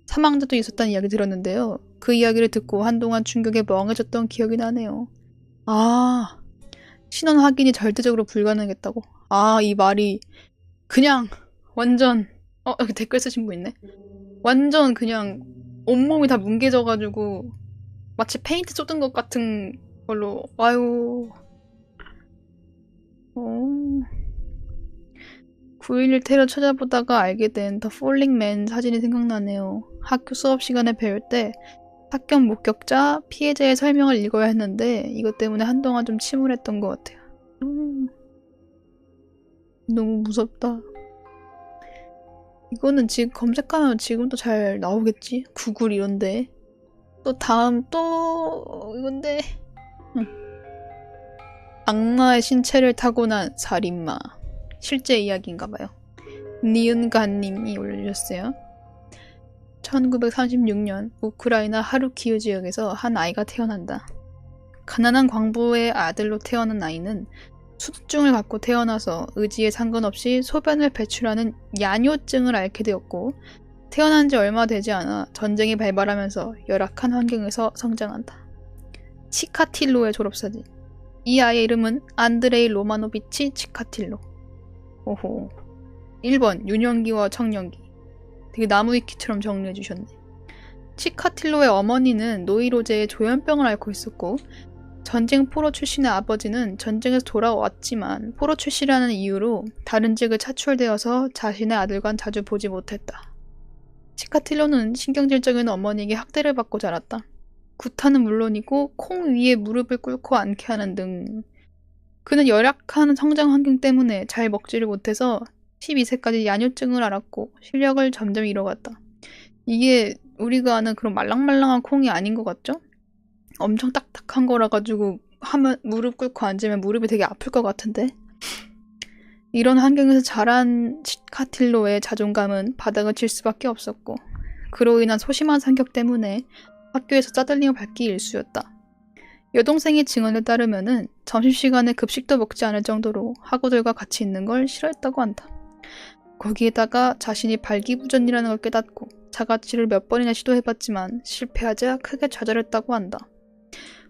사망자도 있었다는 이야기 들었는데요. 그 이야기를 듣고 한동안 충격에 멍해졌던 기억이 나네요. 아, 신원 확인이 절대적으로 불가능했다고. 아, 이 말이 그냥 완전 여기 댓글 쓰신 분 있네. 완전 그냥 온몸이 다 뭉개져가지고 마치 페인트 쏟은 것 같은 걸로. 아유. 9.11 테러 찾아보다가 알게 된 더 폴링 맨 사진이 생각나네요. 학교 수업 시간에 배울 때 사건 목격자, 피해자의 설명을 읽어야 했는데 이것 때문에 한동안 좀 침울했던 것 같아요. 너무 무섭다. 이거는 지금 검색하면 지금도 잘 나오겠지? 구글 이런데. 또 다음 또 이건데. 악마의 신체를 타고난 살인마. 실제 이야기인가봐요. 니은가님이 올려주셨어요. 1936년 우크라이나 하루키우 지역에서 한 아이가 태어난다. 가난한 광부의 아들로 태어난 아이는 수두증을 갖고 태어나서 의지에 상관없이 소변을 배출하는 야뇨증을 앓게 되었고 태어난 지 얼마 되지 않아 전쟁이 발발하면서 열악한 환경에서 성장한다. 치카틸로의 졸업사진. 이 아이의 이름은 안드레이 로마노비치 치카틸로. 오호. 1번 유년기와 청년기. 되게 나무위키처럼 정리해주셨네. 치카틸로의 어머니는 노이로제의 조현병을 앓고 있었고 전쟁 포로 출신의 아버지는 전쟁에서 돌아왔지만 포로 출신이라는 이유로 다른 지역에 차출되어서 자신의 아들과는 자주 보지 못했다. 치카틸로는 신경질적인 어머니에게 학대를 받고 자랐다. 구타는 물론이고 콩 위에 무릎을 꿇고 앉게 하는 등 그는 열악한 성장 환경 때문에 잘 먹지를 못해서 12세까지 야뇨증을 앓았고 실력을 점점 잃어갔다. 이게 우리가 아는 그런 말랑말랑한 콩이 아닌 것 같죠? 엄청 딱딱한 거라 가지고 하면 무릎 꿇고 앉으면 무릎이 되게 아플 것 같은데. 이런 환경에서 자란 치카틸로의 자존감은 바닥을 칠 수밖에 없었고 그로 인한 소심한 성격 때문에 학교에서 짜들림을 받기 일쑤였다. 여동생의 증언에 따르면은 점심시간에 급식도 먹지 않을 정도로 학우들과 같이 있는 걸 싫어했다고 한다. 거기에다가 자신이 발기부전이라는 걸 깨닫고 자가치를 몇 번이나 시도해봤지만 실패하자 크게 좌절했다고 한다.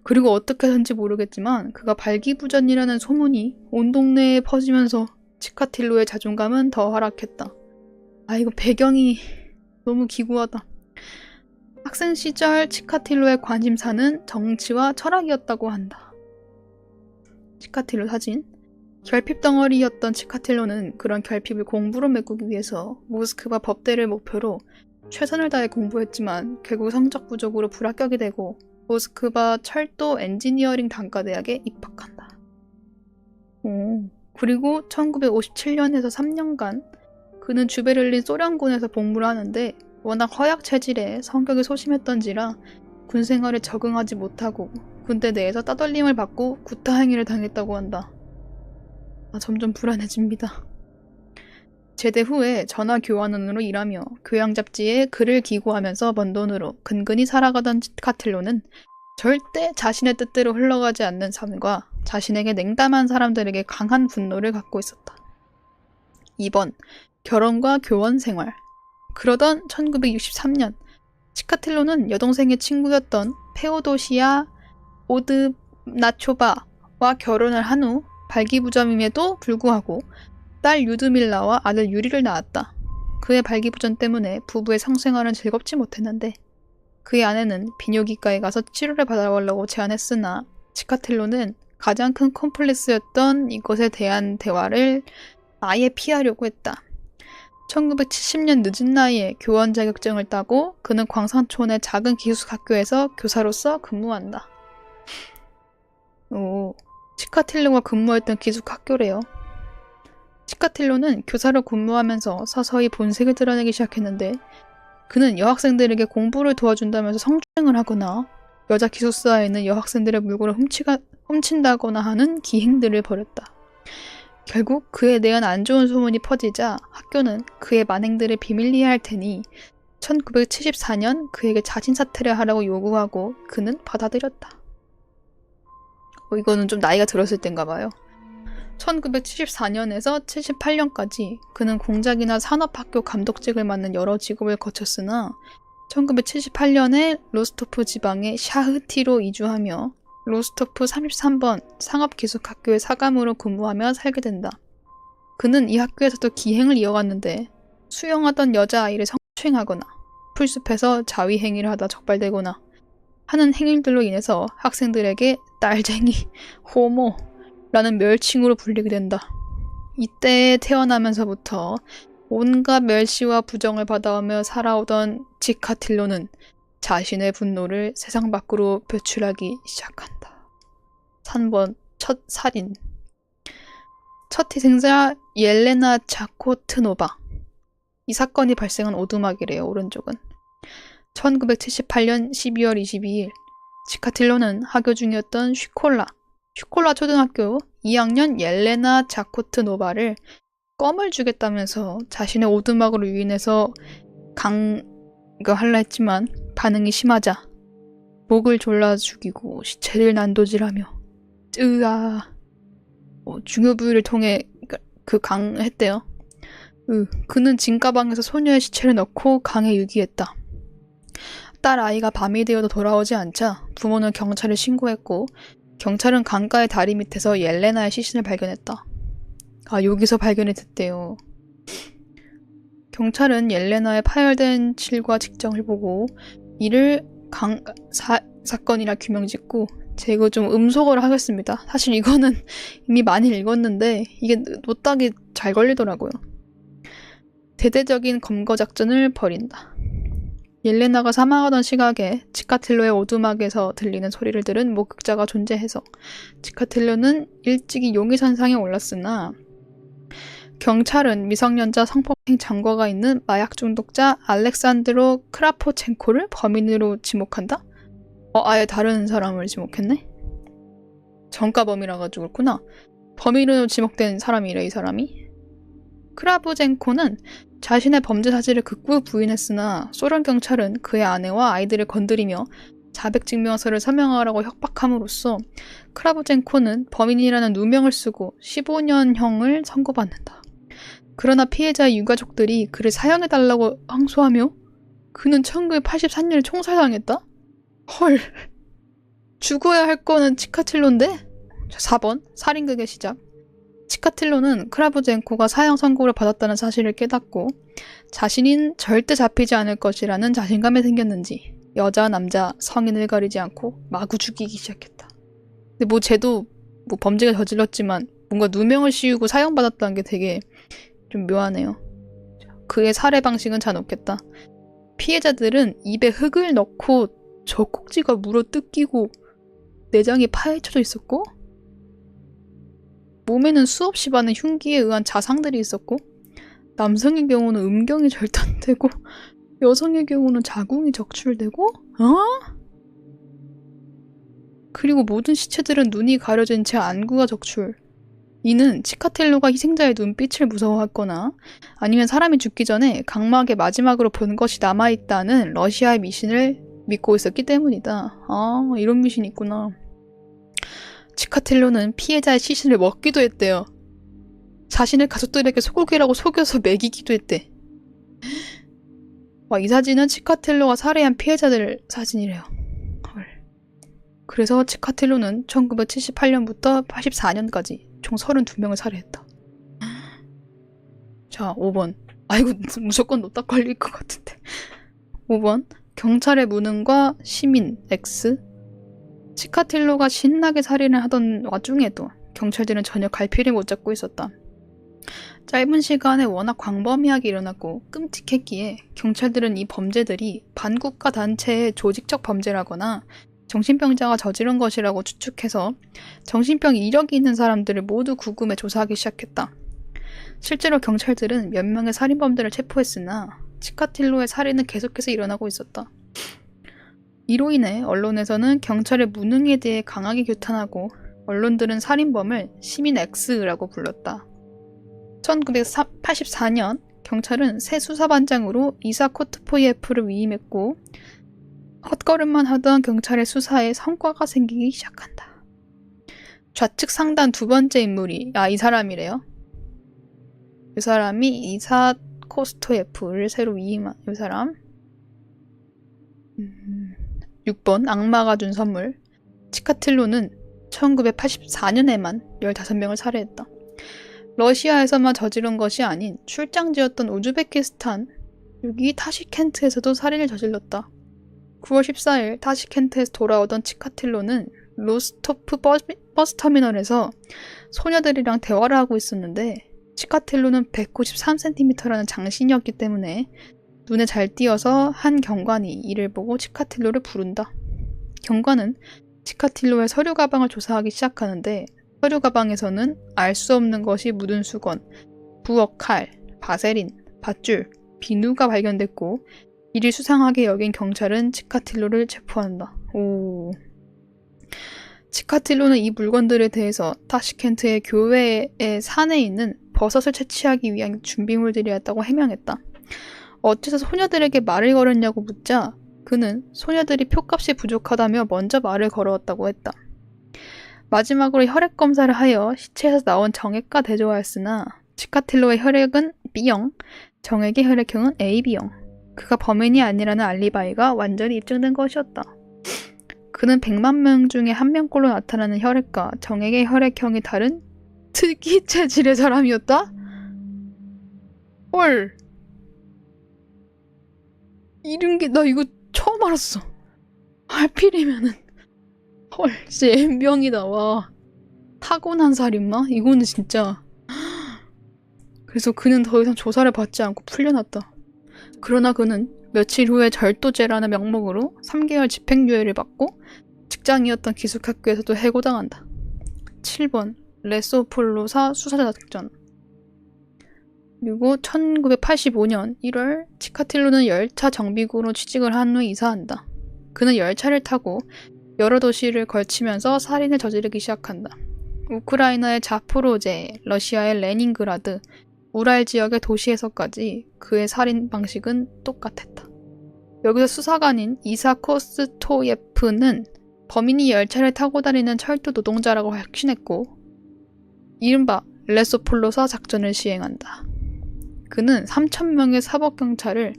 그리고 어떻게 해서인지 모르겠지만 그가 발기부전이라는 소문이 온 동네에 퍼지면서 치카틸로의 자존감은 더 하락했다. 아, 이거 배경이 너무 기구하다. 학생 시절 치카틸로의 관심사는 정치와 철학이었다고 한다. 치카틸로 사진. 결핍 덩어리였던 치카틸로는 그런 결핍을 공부로 메꾸기 위해서 모스크바 법대를 목표로 최선을 다해 공부했지만 결국 성적 부족으로 불합격이 되고 모스크바 철도 엔지니어링 단과대학에 입학한다. 그리고 1957년에서 3년간 그는 주베를린 소련군에서 복무를 하는데 워낙 허약 체질에 성격이 소심했던지라 군 생활에 적응하지 못하고 군대 내에서 따돌림을 받고 구타 행위를 당했다고 한다. 점점 불안해집니다. 제대 후에 전화 교환원으로 일하며 교양 잡지에 글을 기고하면서 번 돈으로 근근히 살아가던 치카틸로는 절대 자신의 뜻대로 흘러가지 않는 삶과 자신에게 냉담한 사람들에게 강한 분노를 갖고 있었다. 2번. 결혼과 교원 생활. 그러던 1963년 치카틸로는 여동생의 친구였던 페오도시아 오드나초바와 결혼을 한 후 발기부전임에도 불구하고 딸 유드밀라와 아들 유리를 낳았다. 그의 발기부전 때문에 부부의 성생활은 즐겁지 못했는데 그의 아내는 비뇨기과에 가서 치료를 받아보려고 제안했으나 치카틸로는 가장 큰 콤플렉스였던 이것에 대한 대화를 아예 피하려고 했다. 1970년 늦은 나이에 교원 자격증을 따고 그는 광산촌의 작은 기숙학교에서 교사로서 근무한다. 오, 치카틸로가 근무했던 기숙학교래요. 치카틸로는 교사로 근무하면서 서서히 본색을 드러내기 시작했는데 그는 여학생들에게 공부를 도와준다면서 성추행을 하거나 여자 기숙사에 있는 여학생들의 물건을 훔친다거나 하는 기행들을 벌였다. 결국 그에 대한 안 좋은 소문이 퍼지자 학교는 그의 만행들을 비밀리에 할 테니 1974년 그에게 자진사퇴를 하라고 요구하고 그는 받아들였다. 이거는 좀 나이가 들었을 땐가 봐요. 1974년에서 78년까지 그는 공작이나 산업학교 감독직을 맡는 여러 직업을 거쳤으나 1978년에 로스토프 지방의 샤흐티로 이주하며 로스토프 33번 상업기숙학교의 사감으로 근무하며 살게 된다. 그는 이 학교에서도 기행을 이어갔는데 수영하던 여자아이를 성추행하거나 풀숲에서 자위행위를 하다 적발되거나 하는 행위들로 인해서 학생들에게 딸쟁이, 호모라는 멸칭으로 불리게 된다. 이때에 태어나면서부터 온갖 멸시와 부정을 받아오며 살아오던 치카틸로는 자신의 분노를 세상 밖으로 표출하기 시작한다. 3번 첫 살인. 첫 희생자 옐레나 자코트노바. 이 사건이 발생한 오두막이래요. 오른쪽은. 1978년 12월 22일 치카틸로는 학교 중이었던 슈콜라 초등학교 2학년 옐레나 자코트노바를 껌을 주겠다면서 자신의 오두막으로 유인해서 강간할라 했지만 반응이 심하자 목을 졸라 죽이고 시체를 난도질하며 중요 부위를 통해 강했대요. 그는 진가방에서 소녀의 시체를 넣고 강에 유기했다. 딸 아이가 밤이 되어도 돌아오지 않자 부모는 경찰에 신고했고 경찰은 강가의 다리 밑에서 옐레나의 시신을 발견했다. 여기서 발견이 됐대요. 경찰은 옐레나의 파열된 실과 직정을 보고 이를 사건이라 규명짓고 제가 이거 좀 음소거를 하겠습니다. 사실 이거는 이미 많이 읽었는데 이게 노딱이 잘 걸리더라고요. 대대적인 검거 작전을 벌인다. 옐레나가 사망하던 시각에 치카틸로의 오두막에서 들리는 소리를 들은 목격자가 존재해서 치카틸로는 일찍이 용의선상에 올랐으나 경찰은 미성년자 성폭행 장과가 있는 마약 중독자 알렉산드로 크라포첸코를 범인으로 지목한다? 아예 다른 사람을 지목했네? 전과범이라 가지고 그렇구나. 범인으로 지목된 사람이래, 이 사람이. 크라포첸코는 자신의 범죄 사실을 극구 부인했으나 소련 경찰은 그의 아내와 아이들을 건드리며 자백증명서를 서명하라고 협박함으로써 크라포첸코는 범인이라는 누명을 쓰고 15년형을 선고받는다. 그러나 피해자의 유가족들이 그를 사형해달라고 항소하며 그는 1984년에 총살당했다? 헐. 죽어야 할 거는 치카틸로인데? 4번 살인극의 시작. 치카틸로는 크라부젠코가 사형 선고를 받았다는 사실을 깨닫고 자신인 절대 잡히지 않을 것이라는 자신감이 생겼는지 여자, 남자, 성인을 가리지 않고 마구 죽이기 시작했다. 근데 쟤도 범죄가 저질렀지만 뭔가 누명을 씌우고 사형받았다는 게 되게 좀 묘하네요. 그의 살해 방식은 잔혹했다. 피해자들은 입에 흙을 넣고 젖꼭지가 물어 뜯기고 내장이 파헤쳐져 있었고 몸에는 수없이 많은 흉기에 의한 자상들이 있었고 남성의 경우는 음경이 절단되고 여성의 경우는 자궁이 적출되고 그리고 모든 시체들은 눈이 가려진 채 안구가 적출. 이는 치카틸로가 희생자의 눈빛을 무서워했거나 아니면 사람이 죽기 전에 각막에 마지막으로 본 것이 남아있다는 러시아의 미신을 믿고 있었기 때문이다. 이런 미신이 있구나. 치카틸로는 피해자의 시신을 먹기도 했대요. 자신의 가족들에게 소고기라고 속여서 먹이기도 했대. 이 사진은 치카틸로가 살해한 피해자들 사진이래요. 그래서 치카틸로는 1978년부터 84년까지 총 32명을 살해했다. 자, 5번. 이거 무조건 노딱 걸릴 것 같은데. 5번. 경찰의 무능과 시민 X. 치카틸로가 신나게 살인을 하던 와중에도 경찰들은 전혀 갈피를 못 잡고 있었다. 짧은 시간에 워낙 광범위하게 일어났고 끔찍했기에 경찰들은 이 범죄들이 반국가 단체의 조직적 범죄라거나 정신병자가 저지른 것이라고 추측해서 정신병 이력이 있는 사람들을 모두 구금해 조사하기 시작했다. 실제로 경찰들은 몇 명의 살인범들을 체포했으나 치카틸로의 살인은 계속해서 일어나고 있었다. 이로 인해 언론에서는 경찰의 무능에 대해 강하게 규탄하고 언론들은 살인범을 시민 X라고 불렀다. 1984년 경찰은 새 수사반장으로 이사 코트포이에프를 위임했고 헛걸음만 하던 경찰의 수사에 성과가 생기기 시작한다. 좌측 상단 두 번째 인물이 이 사람이래요. 이 사람이 이사 코스토예프를 새로 위임한 이 사람. 6번 악마가 준 선물. 치카틸로는 1984년에만 15명을 살해했다. 러시아에서만 저지른 것이 아닌 출장지였던 우즈베키스탄, 여기 타시켄트에서도 살인을 저질렀다. 9월 14일 타시켄트에서 돌아오던 치카틸로는 로스토프 버스터미널에서 소녀들이랑 대화를 하고 있었는데 치카틸로는 193cm라는 장신이었기 때문에 눈에 잘 띄어서 한 경관이 이를 보고 치카틸로를 부른다. 경관은 치카틸로의 서류 가방을 조사하기 시작하는데 서류 가방에서는 알 수 없는 것이 묻은 수건, 부엌 칼, 바세린, 밧줄, 비누가 발견됐고 이를 수상하게 여긴 경찰은 치카틸로를 체포한다. 오. 치카틸로는 이 물건들에 대해서 타시켄트의 교회의 산에 있는 버섯을 채취하기 위한 준비물들이었다고 해명했다. 어째서 소녀들에게 말을 걸었냐고 묻자 그는 소녀들이 표값이 부족하다며 먼저 말을 걸어왔다고 했다. 마지막으로 혈액 검사를 하여 시체에서 나온 정액과 대조하였으나 치카틸로의 혈액은 B형, 정액의 혈액형은 AB형. 그가 범인이 아니라는 알리바이가 완전히 입증된 것이었다. 그는 100만 명 중에 한 명꼴로 나타나는 혈액과 정액의 혈액형이 다른 특이 체질의 사람이었다? 헐. 이런 게 나 이거 처음 알았어. 하필이면은 헐 진짜 N병이다. 와 타고난 살인마? 이거는 진짜. 그래서 그는 더 이상 조사를 받지 않고 풀려났다. 그러나 그는 며칠 후에 절도죄라는 명목으로 3개월 집행유예를 받고 직장이었던 기숙학교에서도 해고당한다. 7번 레소폴로사 수사작전. 그리고 1985년 1월 치카틸로는 열차 정비구로 취직을 한 후 이사한다. 그는 열차를 타고 여러 도시를 걸치면서 살인을 저지르기 시작한다. 우크라이나의 자포로제, 러시아의 레닌그라드, 우랄 지역의 도시에서까지 그의 살인 방식은 똑같았다. 여기서 수사관인 이사 코스토예프는 범인이 열차를 타고 다니는 철도 노동자라고 확신했고 이른바 레소폴로사 작전을 시행한다. 그는 3,000명의 사법경찰을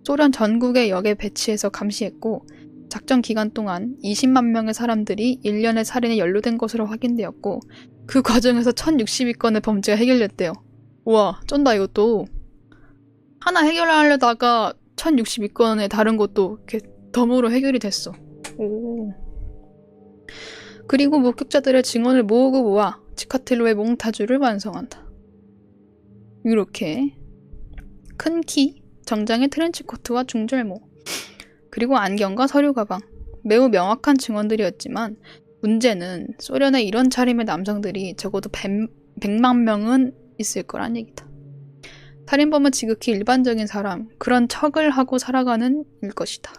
소련 전국의 역에 배치해서 감시했고 작전 기간 동안 20만 명의 사람들이 1년의 살인에 연루된 것으로 확인되었고 그 과정에서 1,062건의 범죄가 해결됐대요. 우와 쩐다 이것도. 하나 해결하려다가 1,062건의 다른 것도 이렇게 덤으로 해결이 됐어. 오. 그리고 목격자들의 증언을 모으고 모아 치카틸로의 몽타주를 완성한다. 이렇게 큰 키, 정장의 트렌치코트와 중절모, 그리고 안경과 서류 가방. 매우 명확한 증언들이었지만 문제는 소련의 이런 차림의 남성들이 적어도 100만 명은 있을 거란 얘기다. 살인범은 지극히 일반적인 사람, 그런 척을 하고 살아가는 일 것이다.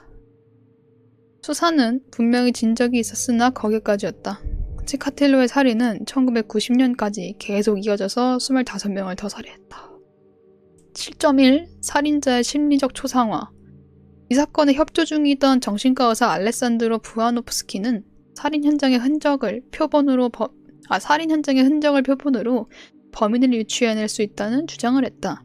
수사는 분명히 진적이 있었으나 거기까지였다. 치카틸로의 살인은 1990년까지 계속 이어져서 25명을 더 살해했다. 7.1. 살인자의 심리적 초상화. 이 사건에 협조 중이던 정신과 의사 알레산드로 부아노프스키는 살인 현장의 흔적을 표본으로 범인을 유추해낼 수 있다는 주장을 했다.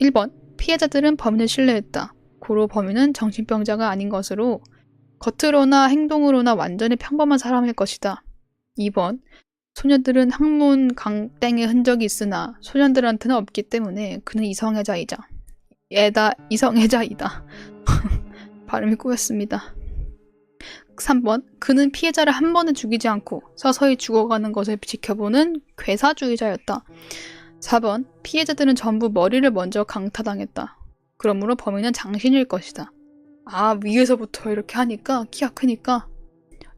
1번. 피해자들은 범인을 신뢰했다. 고로 범인은 정신병자가 아닌 것으로 겉으로나 행동으로나 완전히 평범한 사람일 것이다. 2번. 소녀들은 항문 강땡의 흔적이 있으나 소년들한테는 없기 때문에 그는 이성애자이다. 발음이 꼬였습니다. 3번. 그는 피해자를 한 번에 죽이지 않고 서서히 죽어가는 것을 지켜보는 괴사주의자였다. 4번. 피해자들은 전부 머리를 먼저 강타당했다. 그러므로 범인은 장신일 것이다. 아, 위에서부터 이렇게 하니까 키가 크니까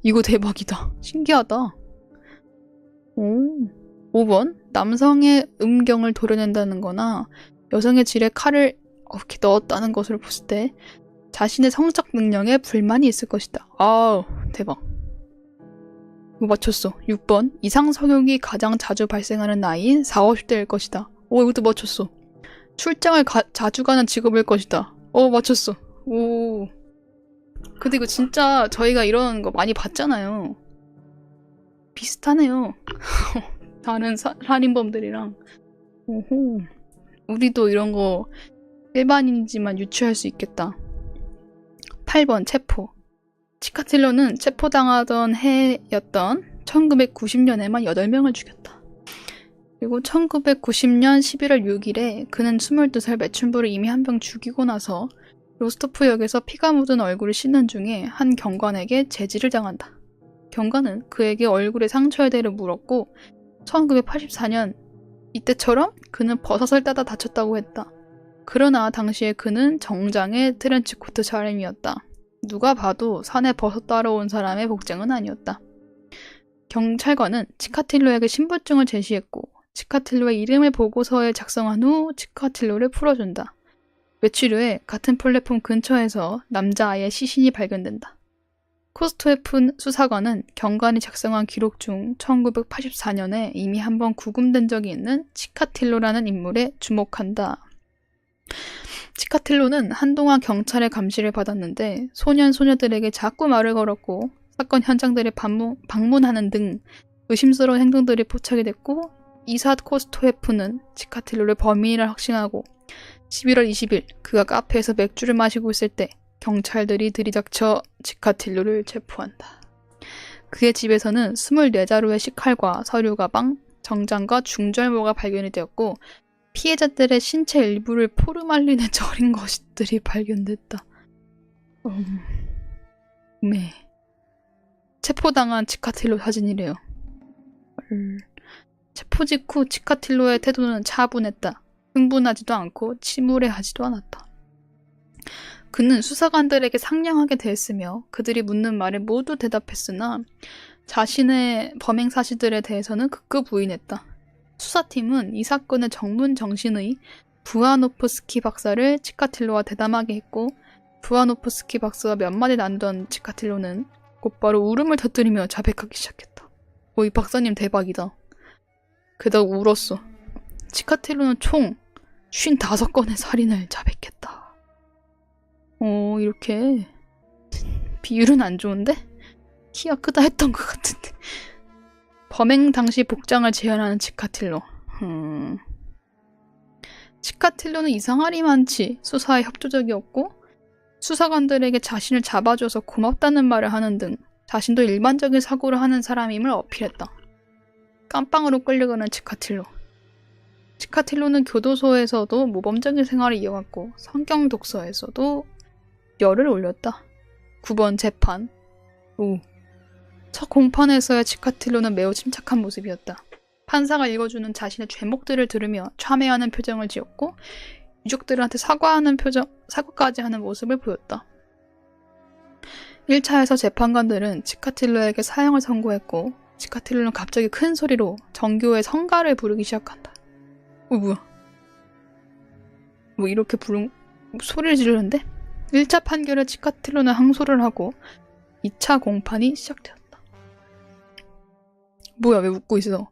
이거 대박이다. 신기하다. 오. 5번. 남성의 음경을 도려낸다는 거나 여성의 질에 칼을 이렇게 넣었다는 것을 봤을 때 자신의 성적 능력에 불만이 있을 것이다. 아우, 대박. 이거 맞췄어. 6번. 이상성욕이 가장 자주 발생하는 나이인 40, 50대일 것이다. 오, 이것도 맞췄어. 출장을 자주 가는 직업일 것이다. 맞췄어. 오. 근데 이거 진짜 저희가 이런 거 많이 봤잖아요. 비슷하네요. 다른 살인범들이랑. 오호. 우리도 이런 거 일반인이지만 유추할 수 있겠다. 8번. 체포. 치카틸로는 체포당하던 해였던 1990년에만 8명을 죽였다. 그리고 1990년 11월 6일에 그는 22살 매춘부를 이미 한 병 죽이고 나서 로스토프역에서 피가 묻은 얼굴을 씻는 중에 한 경관에게 제지를 당한다. 경관은 그에게 얼굴에 상처에 대해 물었고 1984년 이때처럼 그는 버섯을 따다 다쳤다고 했다. 그러나 당시에 그는 정장의 트렌치코트 차림이었다. 누가 봐도 산에 버섯 따러 온 사람의 복장은 아니었다. 경찰관은 치카틸로에게 신분증을 제시했고 치카틸로의 이름을 보고서에 작성한 후 치카틸로를 풀어준다. 며칠 후에 같은 플랫폼 근처에서 남자아이의 시신이 발견된다. 코스토에프 수사관은 경관이 작성한 기록 중 1984년에 이미 한번 구금된 적이 있는 치카틸로라는 인물에 주목한다. 치카틸로는 한동안 경찰의 감시를 받았는데 소년들에게 자꾸 말을 걸었고 사건 현장들을 방문하는 등 의심스러운 행동들이 포착이 됐고 이사 코스토에프는 치카틸로를 범인이라 확신하고 11월 20일 그가 카페에서 맥주를 마시고 있을 때 경찰들이 들이닥쳐 치카틸로를 체포한다. 그의 집에서는 24자루의 식칼과 서류 가방, 정장과 중절모가 발견이 되었고 피해자들의 신체 일부를 포르말린에 절인 것들이 발견됐다. 네. 체포당한 치카틸로 사진이래요. 체포 직후 치카틸로의 태도는 차분했다. 흥분하지도 않고 침울해하지도 않았다. 그는 수사관들에게 상냥하게 대했으며 그들이 묻는 말에 모두 대답했으나 자신의 범행 사실들에 대해서는 극구 부인했다. 수사팀은 이 사건의 전문 정신의 부아노프스키 박사를 치카틸로와 대담하게 했고 부아노프스키 박사와 몇 마디 나누던 치카틸로는 곧바로 울음을 터뜨리며 자백하기 시작했다. 이 박사님 대박이다. 게다가 울었어. 치카틸로는 총 55건의 살인을 자백했다. 이렇게 비율은 안 좋은데? 키가 크다 했던 것 같은데. 범행 당시 복장을 재현하는 치카틸로. 치카틸로는 이상하리 많지 수사에 협조적이었고 수사관들에게 자신을 잡아줘서 고맙다는 말을 하는 등 자신도 일반적인 사고를 하는 사람임을 어필했다. 깜빵으로 끌려가는 치카틸로. 치카틸로는 교도소에서도 모범적인 생활을 이어갔고 성경 독서에서도 열을 올렸다. 9번 재판. 첫 공판에서의 치카틸로는 매우 침착한 모습이었다. 판사가 읽어주는 자신의 죄목들을 들으며 참회하는 표정을 지었고 유족들한테 사과까지 하는 모습을 보였다. 1차에서 재판관들은 치카틸로에게 사형을 선고했고 치카틸로는 갑자기 큰 소리로 정교의 성가를 부르기 시작한다. 뭐야? 이렇게 소리를 지르는데? 1차 판결에 치카틸로는 항소를 하고 2차 공판이 시작되었다. 뭐야, 왜 웃고 있어?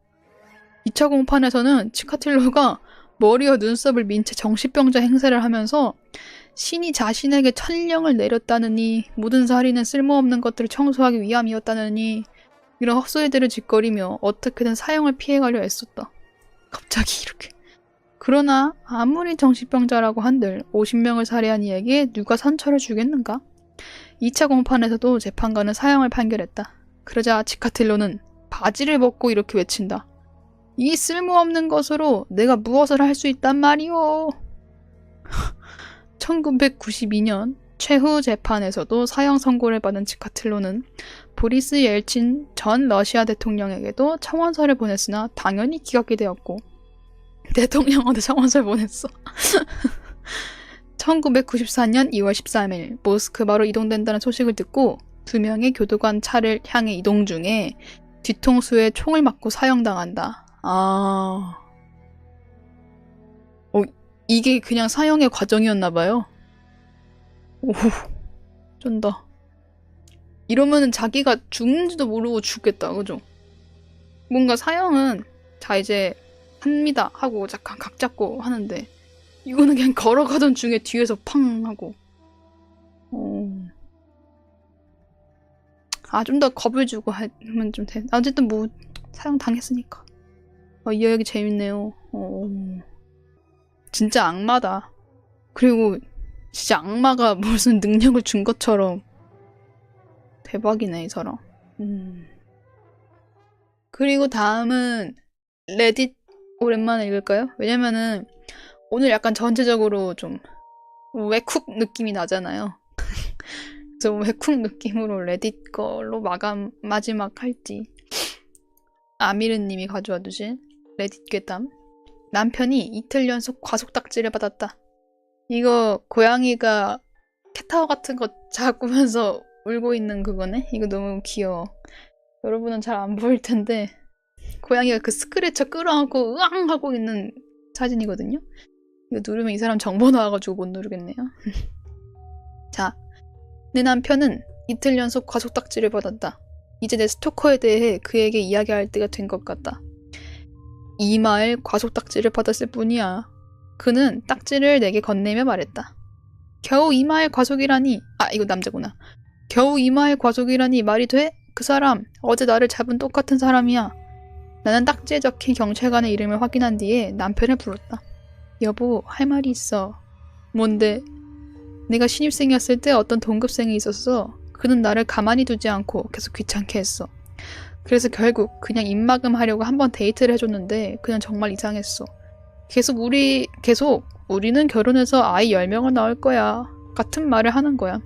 2차 공판에서는 치카틸로가 머리와 눈썹을 민 채 정신병자 행세를 하면서 신이 자신에게 천령을 내렸다느니 모든 살인은 쓸모없는 것들을 청소하기 위함이었다느니 이런 헛소리들을 짓거리며 어떻게든 사형을 피해가려 애썼다. 갑자기 이렇게. 그러나 아무리 정신병자라고 한들 50명을 살해한 이에게 누가 선처를 주겠는가? 2차 공판에서도 재판관은 사형을 판결했다. 그러자 치카틸로는 바지를 벗고 이렇게 외친다. 이 쓸모없는 것으로 내가 무엇을 할 수 있단 말이오. 1992년 최후 재판에서도 사형 선고를 받은 치카틸로는 보리스 옐친 전 러시아 대통령에게도 청원서를 보냈으나 당연히 기각이 되었고 대통령한테 청원서를 보냈어. 1994년 2월 13일 모스크바로 이동된다는 소식을 듣고 2명의 교도관 차를 향해 이동 중에 뒤통수에 총을 맞고 사형당한다. 이게 그냥 사형의 과정이었나봐요. 오, 쩐다. 이러면은 자기가 죽는지도 모르고 죽겠다, 그죠? 뭔가 사형은 자 이제 합니다 하고 잠깐 각 잡고 하는데 이거는 그냥 걸어가던 중에 뒤에서 팡 하고 좀 더 겁을 주고 하면 좀 돼. 어쨌든 뭐 사형 당했으니까 이 이야기 재밌네요. 진짜 악마다. 그리고 진짜 악마가 무슨 능력을 준 것처럼 대박이네 이 사람. 그리고 다음은 레딧 오랜만에 읽을까요? 왜냐면은 오늘 약간 전체적으로 좀 웨쿡 느낌이 나잖아요. 그래서 웨쿡 느낌으로 레딧 걸로 마지막 할지. 아미르님이 가져와 두신 레딧 괴담. 남편이 이틀 연속 과속딱지를 받았다. 이거 고양이가 캣타워 같은 거 잡으면서 울고 있는 그거네? 이거 너무 귀여워. 여러분은 잘 안 보일 텐데 고양이가 그 스크래처 끌어안고 으앙 하고 있는 사진이거든요? 이거 누르면 이 사람 정보 나와가지고 못 누르겠네요. 자, 내 남편은 이틀 연속 과속딱지를 받았다. 이제 내 스토커에 대해 그에게 이야기할 때가 된 것 같다. 이마에 과속딱지를 받았을 뿐이야. 그는 딱지를 내게 건네며 말했다. 겨우 이마에 과속이라니. 이거 남자구나. 겨우 이마에 과속이라니 말이 돼? 그 사람 어제 나를 잡은 똑같은 사람이야. 나는 딱지에 적힌 경찰관의 이름을 확인한 뒤에 남편을 불렀다. 여보, 할 말이 있어. 뭔데? 내가 신입생이었을 때 어떤 동급생이 있었어. 그는 나를 가만히 두지 않고 계속 귀찮게 했어. 그래서 결국 그냥 입막음 하려고 한번 데이트를 해줬는데 그냥 정말 이상했어. 계속 우리는 결혼해서 아이 10명을 낳을 거야. 같은 말을 하는 거야.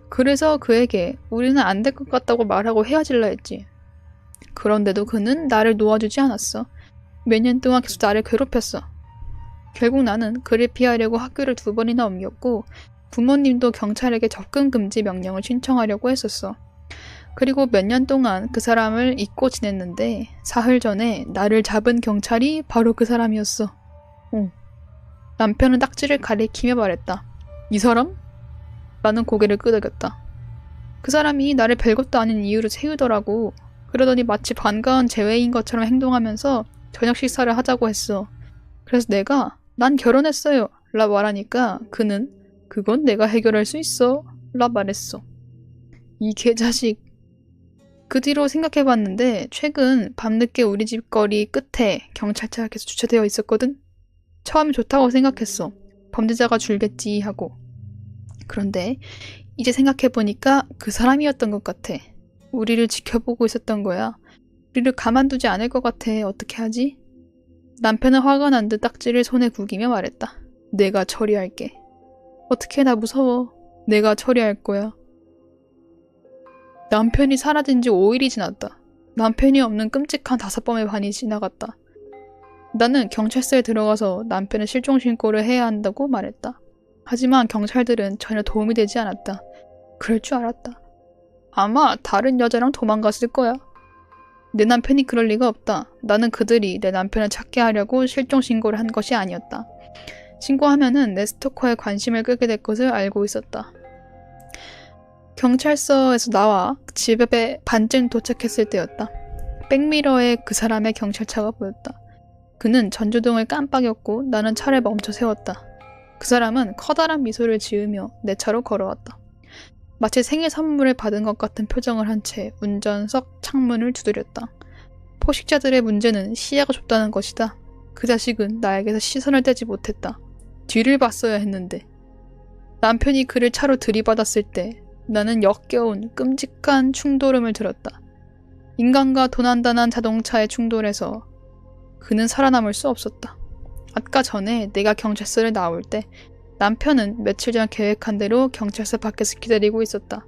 그래서 그에게 우리는 안 될 것 같다고 말하고 헤어질라 했지. 그런데도 그는 나를 놓아주지 않았어. 몇 년 동안 계속 나를 괴롭혔어. 결국 나는 그를 피하려고 학교를 2번이나 옮겼고 부모님도 경찰에게 접근 금지 명령을 신청하려고 했었어. 그리고 몇 년 동안 그 사람을 잊고 지냈는데 사흘 전에 나를 잡은 경찰이 바로 그 사람이었어. 남편은 딱지를 가리키며 말했다. 이 사람? 나는 고개를 끄덕였다. 그 사람이 나를 별것도 아닌 이유로 세우더라고. 그러더니 마치 반가운 재회인 것처럼 행동하면서 저녁 식사를 하자고 했어. 그래서 내가 난 결혼했어요 라 말하니까 그는 그건 내가 해결할 수 있어 라 말했어. 이 개자식. 그 뒤로 생각해봤는데 최근 밤늦게 우리 집 거리 끝에 경찰차가 계속 주차되어 있었거든. 처음에 좋다고 생각했어. 범죄자가 줄겠지 하고. 그런데 이제 생각해보니까 그 사람이었던 것 같아. 우리를 지켜보고 있었던 거야. 우리를 가만두지 않을 것 같아. 어떻게 하지? 남편은 화가 난 듯 딱지를 손에 구기며 말했다. 내가 처리할게. 어떡해, 나 무서워. 내가 처리할 거야. 남편이 사라진 지 5일이 지났다. 남편이 없는 끔찍한 5번의 반이 지나갔다. 나는 경찰서에 들어가서 남편의 실종 신고를 해야 한다고 말했다. 하지만 경찰들은 전혀 도움이 되지 않았다. 그럴 줄 알았다. 아마 다른 여자랑 도망갔을 거야. 내 남편이 그럴 리가 없다. 나는 그들이 내 남편을 찾게 하려고 실종 신고를 한 것이 아니었다. 신고하면은 내 스토커에 관심을 끄게 될 것을 알고 있었다. 경찰서에서 나와 집에 반쯤 도착했을 때였다. 백미러에 그 사람의 경찰차가 보였다. 그는 전조등을 깜빡였고 나는 차를 멈춰 세웠다. 그 사람은 커다란 미소를 지으며 내 차로 걸어왔다. 마치 생일 선물을 받은 것 같은 표정을 한 채 운전석 창문을 두드렸다. 포식자들의 문제는 시야가 좁다는 것이다. 그 자식은 나에게서 시선을 떼지 못했다. 뒤를 봤어야 했는데. 남편이 그를 차로 들이받았을 때 나는 역겨운 끔찍한 충돌음을 들었다. 인간과 도난당한 자동차의 충돌에서 그는 살아남을 수 없었다. 아까 전에 내가 경찰서를 나올 때 남편은 며칠 전 계획한 대로 경찰서 밖에서 기다리고 있었다.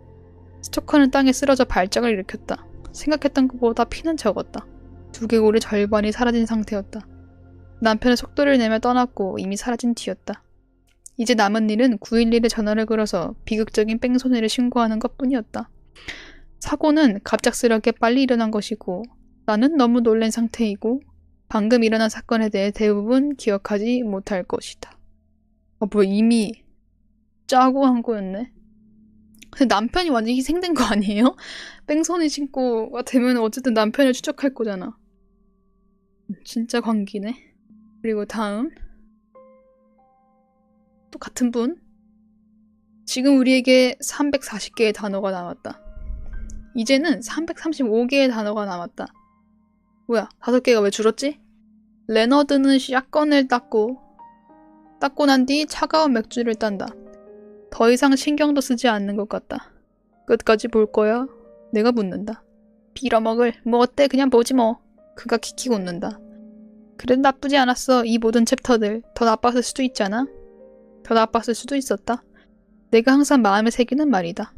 스토커는 땅에 쓰러져 발작을 일으켰다. 생각했던 것보다 피는 적었다. 두개골의 절반이 사라진 상태였다. 남편은 속도를 내며 떠났고 이미 사라진 뒤였다. 이제 남은 일은 911에 전화를 걸어서 비극적인 뺑소니를 신고하는 것뿐이었다. 사고는 갑작스럽게 빨리 일어난 것이고 나는 너무 놀란 상태이고 방금 일어난 사건에 대해 대부분 기억하지 못할 것이다. 뭐야, 이미 짜고 한 거였네. 근데 남편이 완전 희생된 거 아니에요? 뺑소니 신고가 되면 어쨌든 남편을 추적할 거잖아. 진짜 광기네. 그리고 다음 또 같은 분. 지금 우리에게 340개의 단어가 남았다. 이제는 335개의 단어가 남았다. 뭐야, 5개가 왜 줄었지? 레너드는 샷건을 닦고 난 뒤 차가운 맥주를 딴다. 더 이상 신경도 쓰지 않는 것 같다. 끝까지 볼 거야? 내가 묻는다. 빌어먹을. 뭐 어때? 그냥 보지 뭐. 그가 킥킥 웃는다. 그래도 나쁘지 않았어. 이 모든 챕터들. 더 나빴을 수도 있잖아. 더 나빴을 수도 있었다. 내가 항상 마음에 새기는 말이다.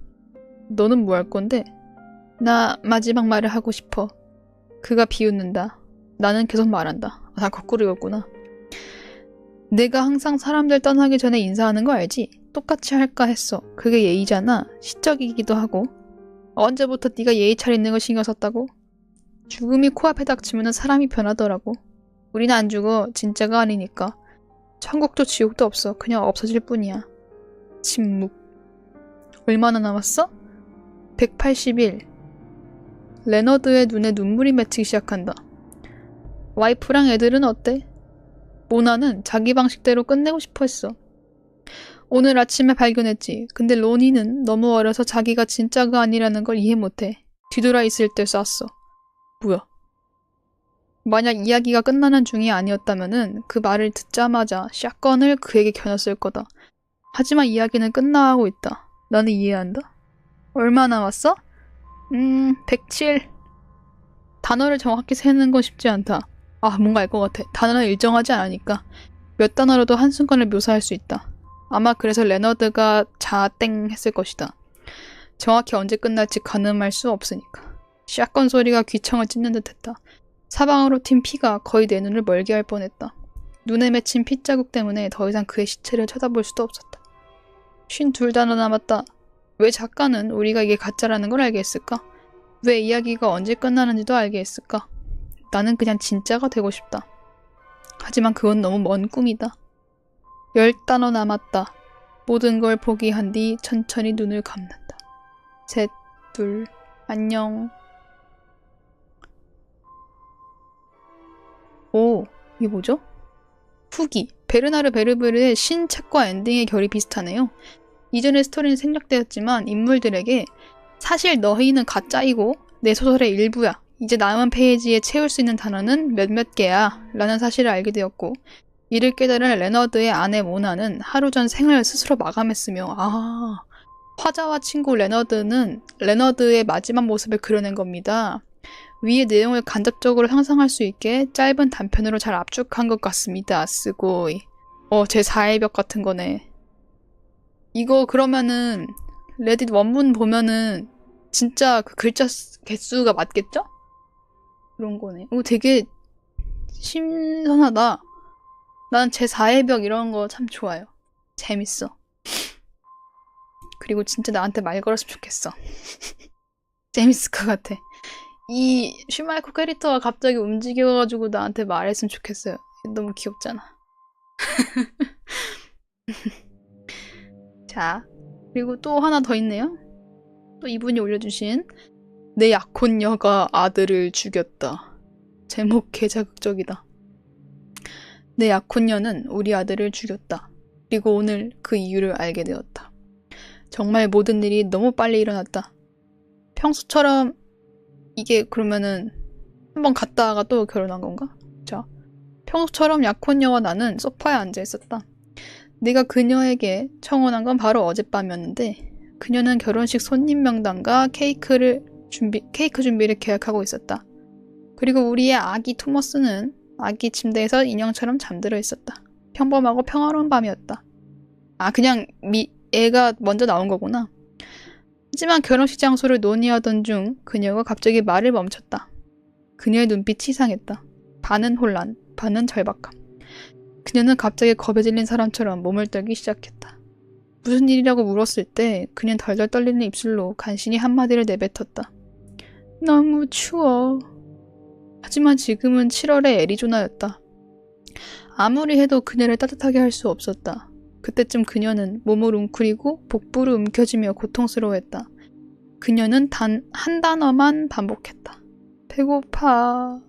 너는 뭐 할 건데? 나 마지막 말을 하고 싶어. 그가 비웃는다. 나는 계속 말한다. 나 거꾸로 읽었구나. 내가 항상 사람들 떠나기 전에 인사하는 거 알지? 똑같이 할까 했어. 그게 예의잖아. 시적이기도 하고. 언제부터 네가 예의 차리는 걸 신경 썼다고? 죽음이 코앞에 닥치면 사람이 변하더라고. 우리는 안 죽어. 진짜가 아니니까. 천국도 지옥도 없어. 그냥 없어질 뿐이야. 침묵. 얼마나 남았어? 181. 레너드의 눈에 눈물이 맺히기 시작한다. 와이프랑 애들은 어때? 모나는 자기 방식대로 끝내고 싶어 했어. 오늘 아침에 발견했지. 근데 로니는 너무 어려서 자기가 진짜가 아니라는 걸 이해 못해. 뒤돌아 있을 때 쐈어. 뭐야? 만약 이야기가 끝나는 중이 아니었다면은 그 말을 듣자마자 샷건을 그에게 겨눴을 거다. 하지만 이야기는 끝나가고 있다. 나는 이해한다. 얼마 남았어? 107. 단어를 정확히 세는 건 쉽지 않다. 뭔가 알 것 같아. 단어는 일정하지 않으니까 몇 단어로도 한순간을 묘사할 수 있다. 아마 그래서 레너드가 자땡 했을 것이다. 정확히 언제 끝날지 가늠할 수 없으니까. 샷건 소리가 귀청을 찢는 듯 했다. 사방으로 튄 피가 거의 내 눈을 멀게 할 뻔했다. 눈에 맺힌 핏자국 때문에 더 이상 그의 시체를 쳐다볼 수도 없었다. 52단어 남았다. 왜 작가는 우리가 이게 가짜라는 걸 알게 했을까? 왜 이야기가 언제 끝나는지도 알게 했을까? 나는 그냥 진짜가 되고 싶다. 하지만 그건 너무 먼 꿈이다. 10단어 남았다. 모든 걸 포기한 뒤 천천히 눈을 감는다. 셋, 둘, 안녕. 오, 이게 뭐죠? 후기. 베르나르 베르베르의 신책과 엔딩의 결이 비슷하네요. 이전의 스토리는 생략되었지만 인물들에게 사실 너희는 가짜이고 내 소설의 일부야. 이제 남은 페이지에 채울 수 있는 단어는 몇몇 개야 라는 사실을 알게 되었고 이를 깨달은 레너드의 아내 모나는 하루 전 생을 스스로 마감했으며 화자와 친구 레너드는 레너드의 마지막 모습을 그려낸 겁니다. 위의 내용을 간접적으로 상상할 수 있게 짧은 단편으로 잘 압축한 것 같습니다. 쓰고이. 제 4의 벽 같은 거네. 이거 그러면은 레딧 원문 보면은 진짜 그 글자 개수가 맞겠죠? 그런 거네. 되게 신선하다. 난 제 4의 벽 이런 거 참 좋아요. 재밌어. 그리고 진짜 나한테 말 걸었으면 좋겠어. 재밌을 것 같아. 이 슈마이커 캐릭터가 갑자기 움직여가지고 나한테 말했으면 좋겠어요. 너무 귀엽잖아. 자, 그리고 또 하나 더 있네요. 또 이분이 올려주신 내 약혼녀가 아들을 죽였다. 제목 개자극적이다. 내 약혼녀는 우리 아들을 죽였다. 그리고 오늘 그 이유를 알게 되었다. 정말 모든 일이 너무 빨리 일어났다. 평소처럼 이게 그러면은 한번 갔다가 또 결혼한 건가? 자, 평소처럼 약혼녀와 나는 소파에 앉아 있었다. 내가 그녀에게 청혼한 건 바로 어젯밤이었는데 그녀는 결혼식 손님 명단과 케이크 준비를 계획하고 있었다. 그리고 우리의 아기 토머스는 아기 침대에서 인형처럼 잠들어 있었다. 평범하고 평화로운 밤이었다. 그냥 애가 먼저 나온 거구나. 하지만 결혼식 장소를 논의하던 중 그녀가 갑자기 말을 멈췄다. 그녀의 눈빛이 이상했다. 반은 혼란, 반은 절박함. 그녀는 갑자기 겁에 질린 사람처럼 몸을 떨기 시작했다. 무슨 일이라고 물었을 때 그녀는 덜덜 떨리는 입술로 간신히 한마디를 내뱉었다. 너무 추워. 하지만 지금은 7월의 애리조나였다. 아무리 해도 그녀를 따뜻하게 할 수 없었다. 그때쯤 그녀는 몸을 웅크리고 복부를 움켜쥐며 고통스러워했다. 그녀는 단 한 단어만 반복했다. 배고파.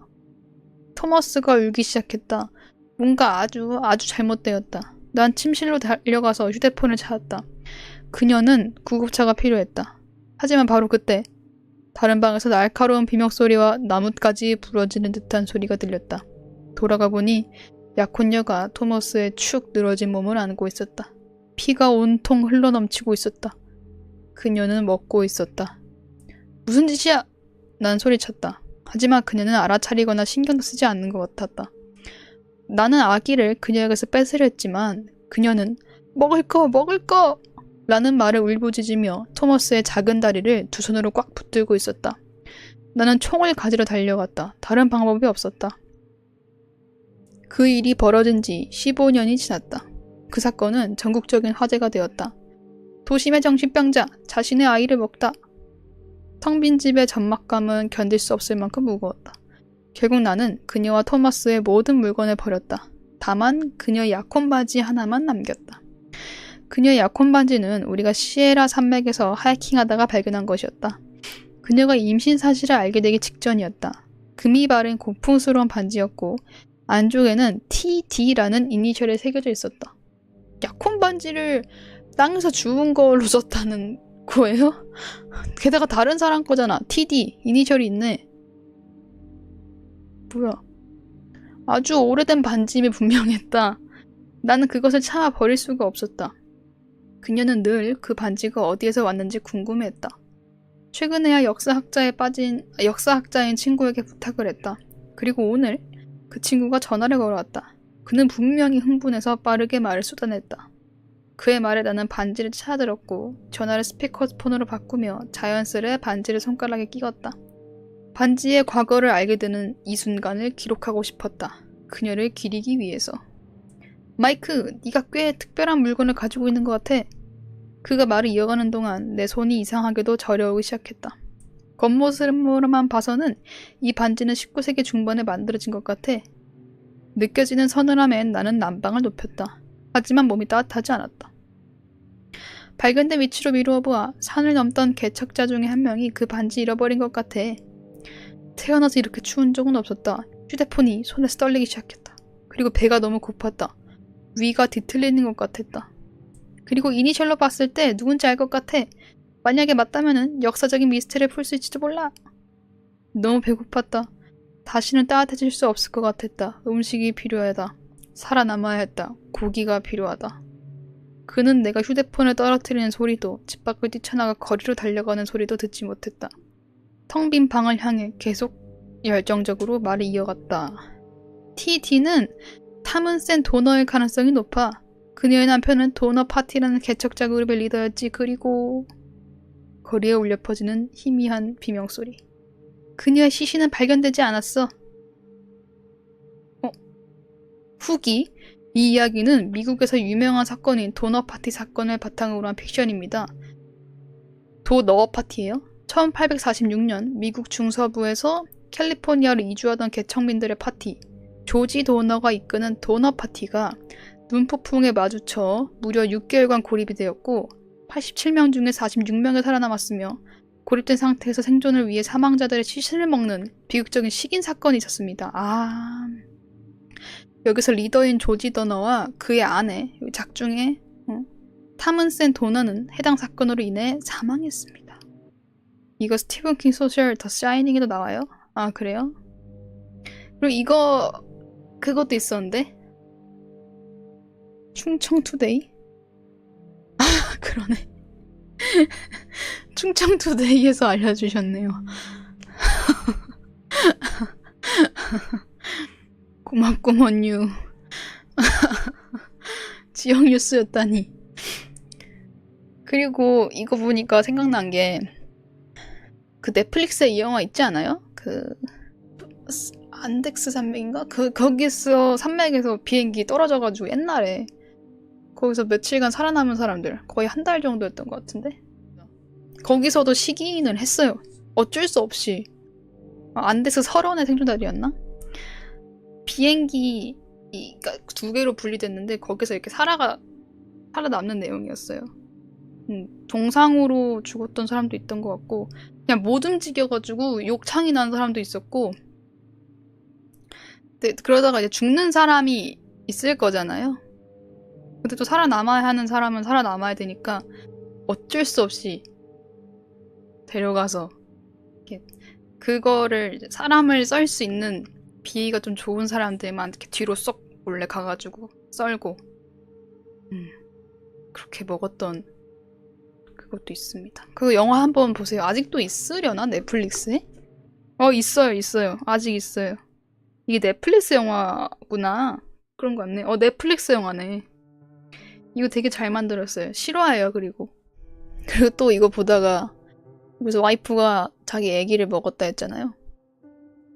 토머스가 울기 시작했다. 뭔가 아주 잘못되었다. 난 침실로 달려가서 휴대폰을 찾았다. 그녀는 구급차가 필요했다. 하지만 바로 그때 다른 방에서 날카로운 비명소리와 나뭇가지 부러지는 듯한 소리가 들렸다. 돌아가 보니 약혼녀가 토머스의 축 늘어진 몸을 안고 있었다. 피가 온통 흘러넘치고 있었다. 그녀는 먹고 있었다. 무슨 짓이야? 난 소리쳤다. 하지만 그녀는 알아차리거나 신경도 쓰지 않는 것 같았다. 나는 아기를 그녀에게서 뺏으려 했지만 그녀는 먹을 거! 라는 말을 울부짖으며 토머스의 작은 다리를 두 손으로 꽉 붙들고 있었다. 나는 총을 가지러 달려갔다. 다른 방법이 없었다. 그 일이 벌어진 지 15년이 지났다. 그 사건은 전국적인 화제가 되었다. 도심의 정신병자, 자신의 아이를 먹다. 텅 빈 집의 적막감은 견딜 수 없을 만큼 무거웠다. 결국 나는 그녀와 토마스의 모든 물건을 버렸다. 다만 그녀의 약혼 바지 하나만 남겼다. 그녀의 약혼 바지는 우리가 시에라 산맥에서 하이킹하다가 발견한 것이었다. 그녀가 임신 사실을 알게 되기 직전이었다. 금이 바른 고풍스러운 반지였고 안쪽에는 TD라는 이니셜이 새겨져 있었다. 약혼 반지를 땅에서 주운 걸로 썼다는 거예요? 게다가 다른 사람 거잖아. TD 이니셜이 있네. 뭐야? 아주 오래된 반지임이 분명했다. 나는 그것을 참아 버릴 수가 없었다. 그녀는 늘 그 반지가 어디에서 왔는지 궁금해했다. 최근에야 역사학자인 친구에게 부탁을 했다. 그리고 오늘 그 친구가 전화를 걸어왔다. 그는 분명히 흥분해서 빠르게 말을 쏟아냈다. 그의 말에 나는 반지를 찾아들었고 전화를 스피커폰으로 바꾸며 자연스레 반지를 손가락에 끼웠다. 반지의 과거를 알게 되는 이 순간을 기록하고 싶었다. 그녀를 기리기 위해서. 마이크, 네가 꽤 특별한 물건을 가지고 있는 것 같아. 그가 말을 이어가는 동안 내 손이 이상하게도 저려오기 시작했다. 겉모습으로만 봐서는 이 반지는 19세기 중반에 만들어진 것 같아. 느껴지는 서늘함엔 나는 난방을 높였다. 하지만 몸이 따뜻하지 않았다. 발견된 위치로 미루어 보아 산을 넘던 개척자 중에 한 명이 그 반지 잃어버린 것 같아. 태어나서 이렇게 추운 적은 없었다. 휴대폰이 손에서 떨리기 시작했다. 그리고 배가 너무 고팠다. 위가 뒤틀리는 것 같았다. 그리고 이니셜로 봤을 때 누군지 알 것 같아. 만약에 맞다면은 역사적인 미스터리를 풀 수 있지도 몰라. 너무 배고팠다. 다시는 따뜻해질 수 없을 것 같았다. 음식이 필요하다. 살아남아야 했다. 고기가 필요하다. 그는 내가 휴대폰을 떨어뜨리는 소리도 집 밖을 뛰쳐나가 거리로 달려가는 소리도 듣지 못했다. 텅 빈 방을 향해 계속 열정적으로 말을 이어갔다. TD는 타문센 도너일 가능성이 높아. 그녀의 남편은 도너 파티라는 개척자 그룹의 리더였지. 그리고 거리에 울려 퍼지는 희미한 비명소리. 그녀의 시신은 발견되지 않았어. 후기. 이 이야기는 미국에서 유명한 사건인 도너 파티 사건을 바탕으로 한 픽션입니다. 도너 파티예요. 1846년 미국 중서부에서 캘리포니아로 이주하던 개척민들의 파티. 조지 도너가 이끄는 도너 파티가 눈폭풍에 마주쳐 무려 6개월간 고립이 되었고 87명 중에 46명이 살아남았으며 고립된 상태에서 생존을 위해 사망자들의 시신을 먹는 비극적인 식인 사건이 있었습니다. 여기서 리더인 조지 도너와 그의 아내, 작중의 타문센 도너는 해당 사건으로 인해 사망했습니다. 이거 스티븐 킹 소설 더 샤이닝에도 나와요? 아, 그래요? 그리고 그것도 있었는데? 충청투데이? 아, 그러네. 충청투데이에서 알려주셨네요. 고맙구먼유. 지역 뉴스였다니. 그리고 이거 보니까 생각난 게 그 넷플릭스에 이 영화 있지 않아요? 안덱스 산맥인가? 거기서 산맥에서 비행기 떨어져가지고 옛날에 거기서 며칠간 살아남은 사람들 거의 한 달 정도였던 것 같은데 거기서도 식인을 했어요. 어쩔 수 없이. 안덱스 설원의 생존자들이었나? 비행기 그러니까 두 개로 분리됐는데 거기서 이렇게 살아남는 내용이었어요. 동상으로 죽었던 사람도 있던 것 같고 그냥 못 움직여가지고 욕창이 난 사람도 있었고 근데 그러다가 이제 죽는 사람이 있을 거잖아요. 근데 또 살아남아야 하는 사람은 살아남아야 되니까 어쩔 수 없이 데려가서 이렇게 그거를 이제 사람을 썰 수 있는 비위가 좀 좋은 사람들만 이렇게 뒤로 쏙 몰래 가가지고 썰고 그렇게 먹었던 그것도 있습니다. 그 영화 한번 보세요. 아직도 있으려나? 넷플릭스에? 있어요. 아직 있어요. 이게 넷플릭스 영화구나. 그런 거 같네. 넷플릭스 영화네. 이거 되게 잘 만들었어요. 실화예요, 그리고 또 이거 보다가 그래서 와이프가 자기 애기를 먹었다 했잖아요.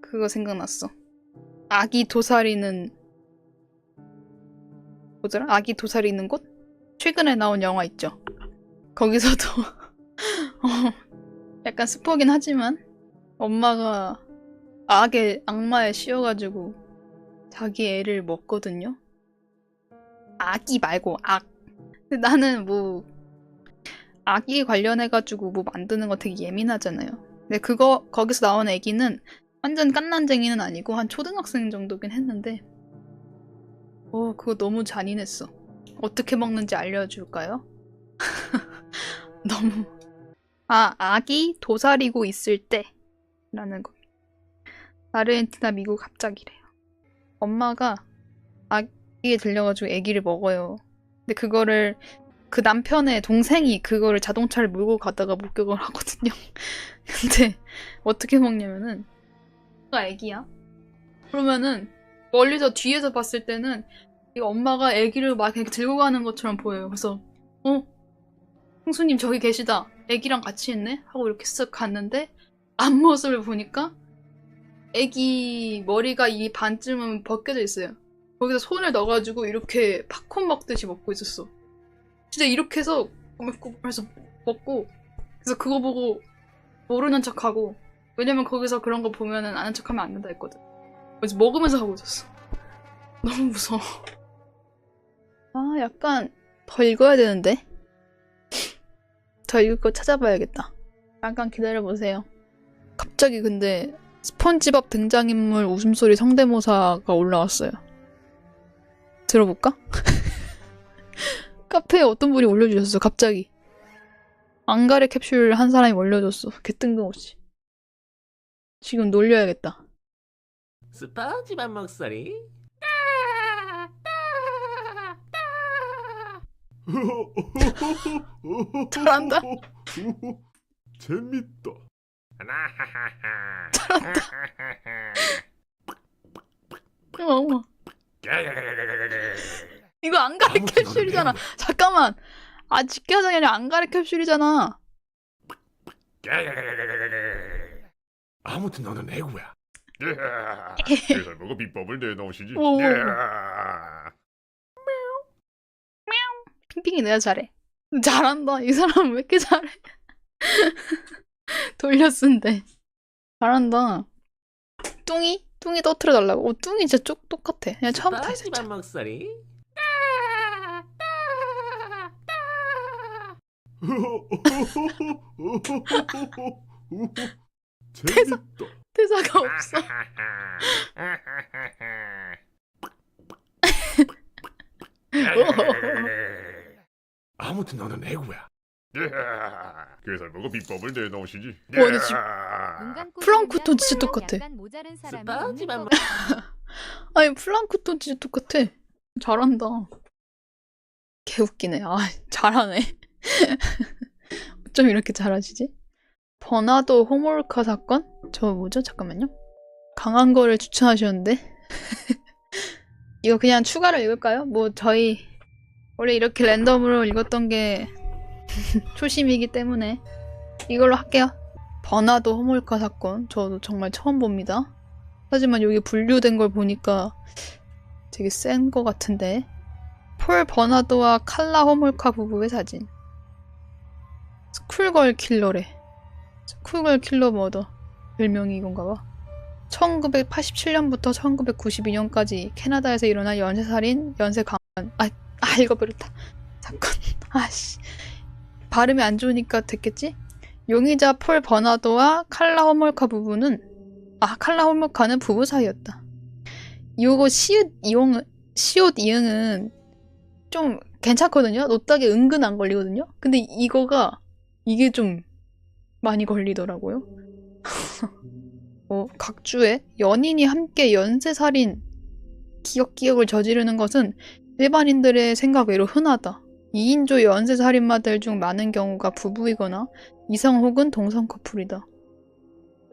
그거 생각났어. 아기 도사리는 뭐더라? 아기 도사리는 곳? 최근에 나온 영화 있죠. 거기서도 약간 스포긴 하지만 엄마가 악마에 씌워가지고 자기 애를 먹거든요. 아기 말고 악. 근데 나는 뭐 아기 관련해가지고 뭐 만드는 거 되게 예민하잖아요. 근데 거기서 나온 애기는 완전 깐난쟁이는 아니고 한 초등학생 정도긴 했는데 그거 너무 잔인했어. 어떻게 먹는지 알려줄까요? 너무 아기 도사리고 있을 때 라는 거. 아르헨티나 미국 합작이래요. 엄마가 아기에 들려가지고 아기를 먹어요. 근데 그거를 그 남편의 동생이 그거를 자동차를 몰고 가다가 목격을 하거든요. 근데 어떻게 먹냐면은 애기야? 그러면은 멀리서 뒤에서 봤을 때는 이 엄마가 애기를 막 이렇게 들고 가는 것처럼 보여요. 그래서 형수님 저기 계시다. 애기랑 같이 있네? 하고 이렇게 쓱 갔는데 앞모습을 보니까 애기 머리가 이 반쯤은 벗겨져 있어요. 거기서 손을 넣어가지고 이렇게 팝콘 먹듯이 먹고 있었어. 진짜 이렇게 해서 먹고 그래서 그거 보고 모르는 척하고 왜냐면 거기서 그런 거 보면은 아는 척하면 안 된다 했거든. 그래서 먹으면서 하고 있었어. 너무 무서워. 약간 더 읽어야 되는데? 더 읽을 거 찾아봐야겠다. 잠깐 기다려보세요. 갑자기 근데 스폰지밥 등장인물 웃음소리 성대모사가 올라왔어요. 들어볼까? 카페에 어떤 분이 올려주셨어, 갑자기. 앙가레 캡슐 한 사람이 올려줬어. 개 뜬금없이. 지금 놀려야겠다. 스펀지밥 목소리. 잘한다. 재밌다. 어머. 이거 앙가레 캡슐이잖아. 잠깐만. 직계화장이 아니라 앙가레 캡슐이잖아. 아무튼 너는 애구야. 그래서 뭐가 비법을 내놓으시지. 오. 핑핑이 내가 잘해. 잘한다. 이 사람 왜 이렇게 잘해? 돌려쓴대. 잘한다. 뚱이 떠트려달라고. 뚱이 진짜 똑같아. 그냥 처음부터 했어. 스펀지밥 목소리. 재밌다. 대사가 없어. 아무튼 너는 애구야. 그래서 뭐가 비법을 내놓으시지. 근데 지금 플랑크톤 진짜 똑같아. 스펀지밥 목 아니 플랑크톤 진짜 똑같아. 잘한다. 개웃기네. 잘하네. 어쩜 이렇게 잘하시지? 버나도 호몰카 사건? 저 뭐죠? 잠깐만요. 강한 거를 추천하셨는데 이거 그냥 추가로 읽을까요? 뭐 저희 원래 이렇게 랜덤으로 읽었던 게 초심이기 때문에 이걸로 할게요. 버나도 호몰카 사건. 저도 정말 처음 봅니다. 하지만 여기 분류된 걸 보니까 되게 센 거 같은데. 폴 버나드와 칼라 호몰카 부부의 사진. 쿨걸 킬러래. 쿨걸 킬러 머더. 별명이 이건가 봐. 1987년부터 1992년까지 캐나다에서 일어난 연쇄살인, 연쇄강간. 읽어버렸다. 사건. 아씨. 발음이 안 좋으니까 됐겠지? 용의자 폴 버나드와 칼라 호몰카 부부는 칼라 호몰카는 부부 사이였다. 요거 시옷 이응은 좀 괜찮거든요? 노딱에 은근 안 걸리거든요? 근데 이게 좀 많이 걸리더라고요. 각주에 연인이 함께 연쇄살인, 기억을 저지르는 것은 일반인들의 생각 외로 흔하다. 2인조 연쇄살인마들 중 많은 경우가 부부이거나 이성 혹은 동성 커플이다.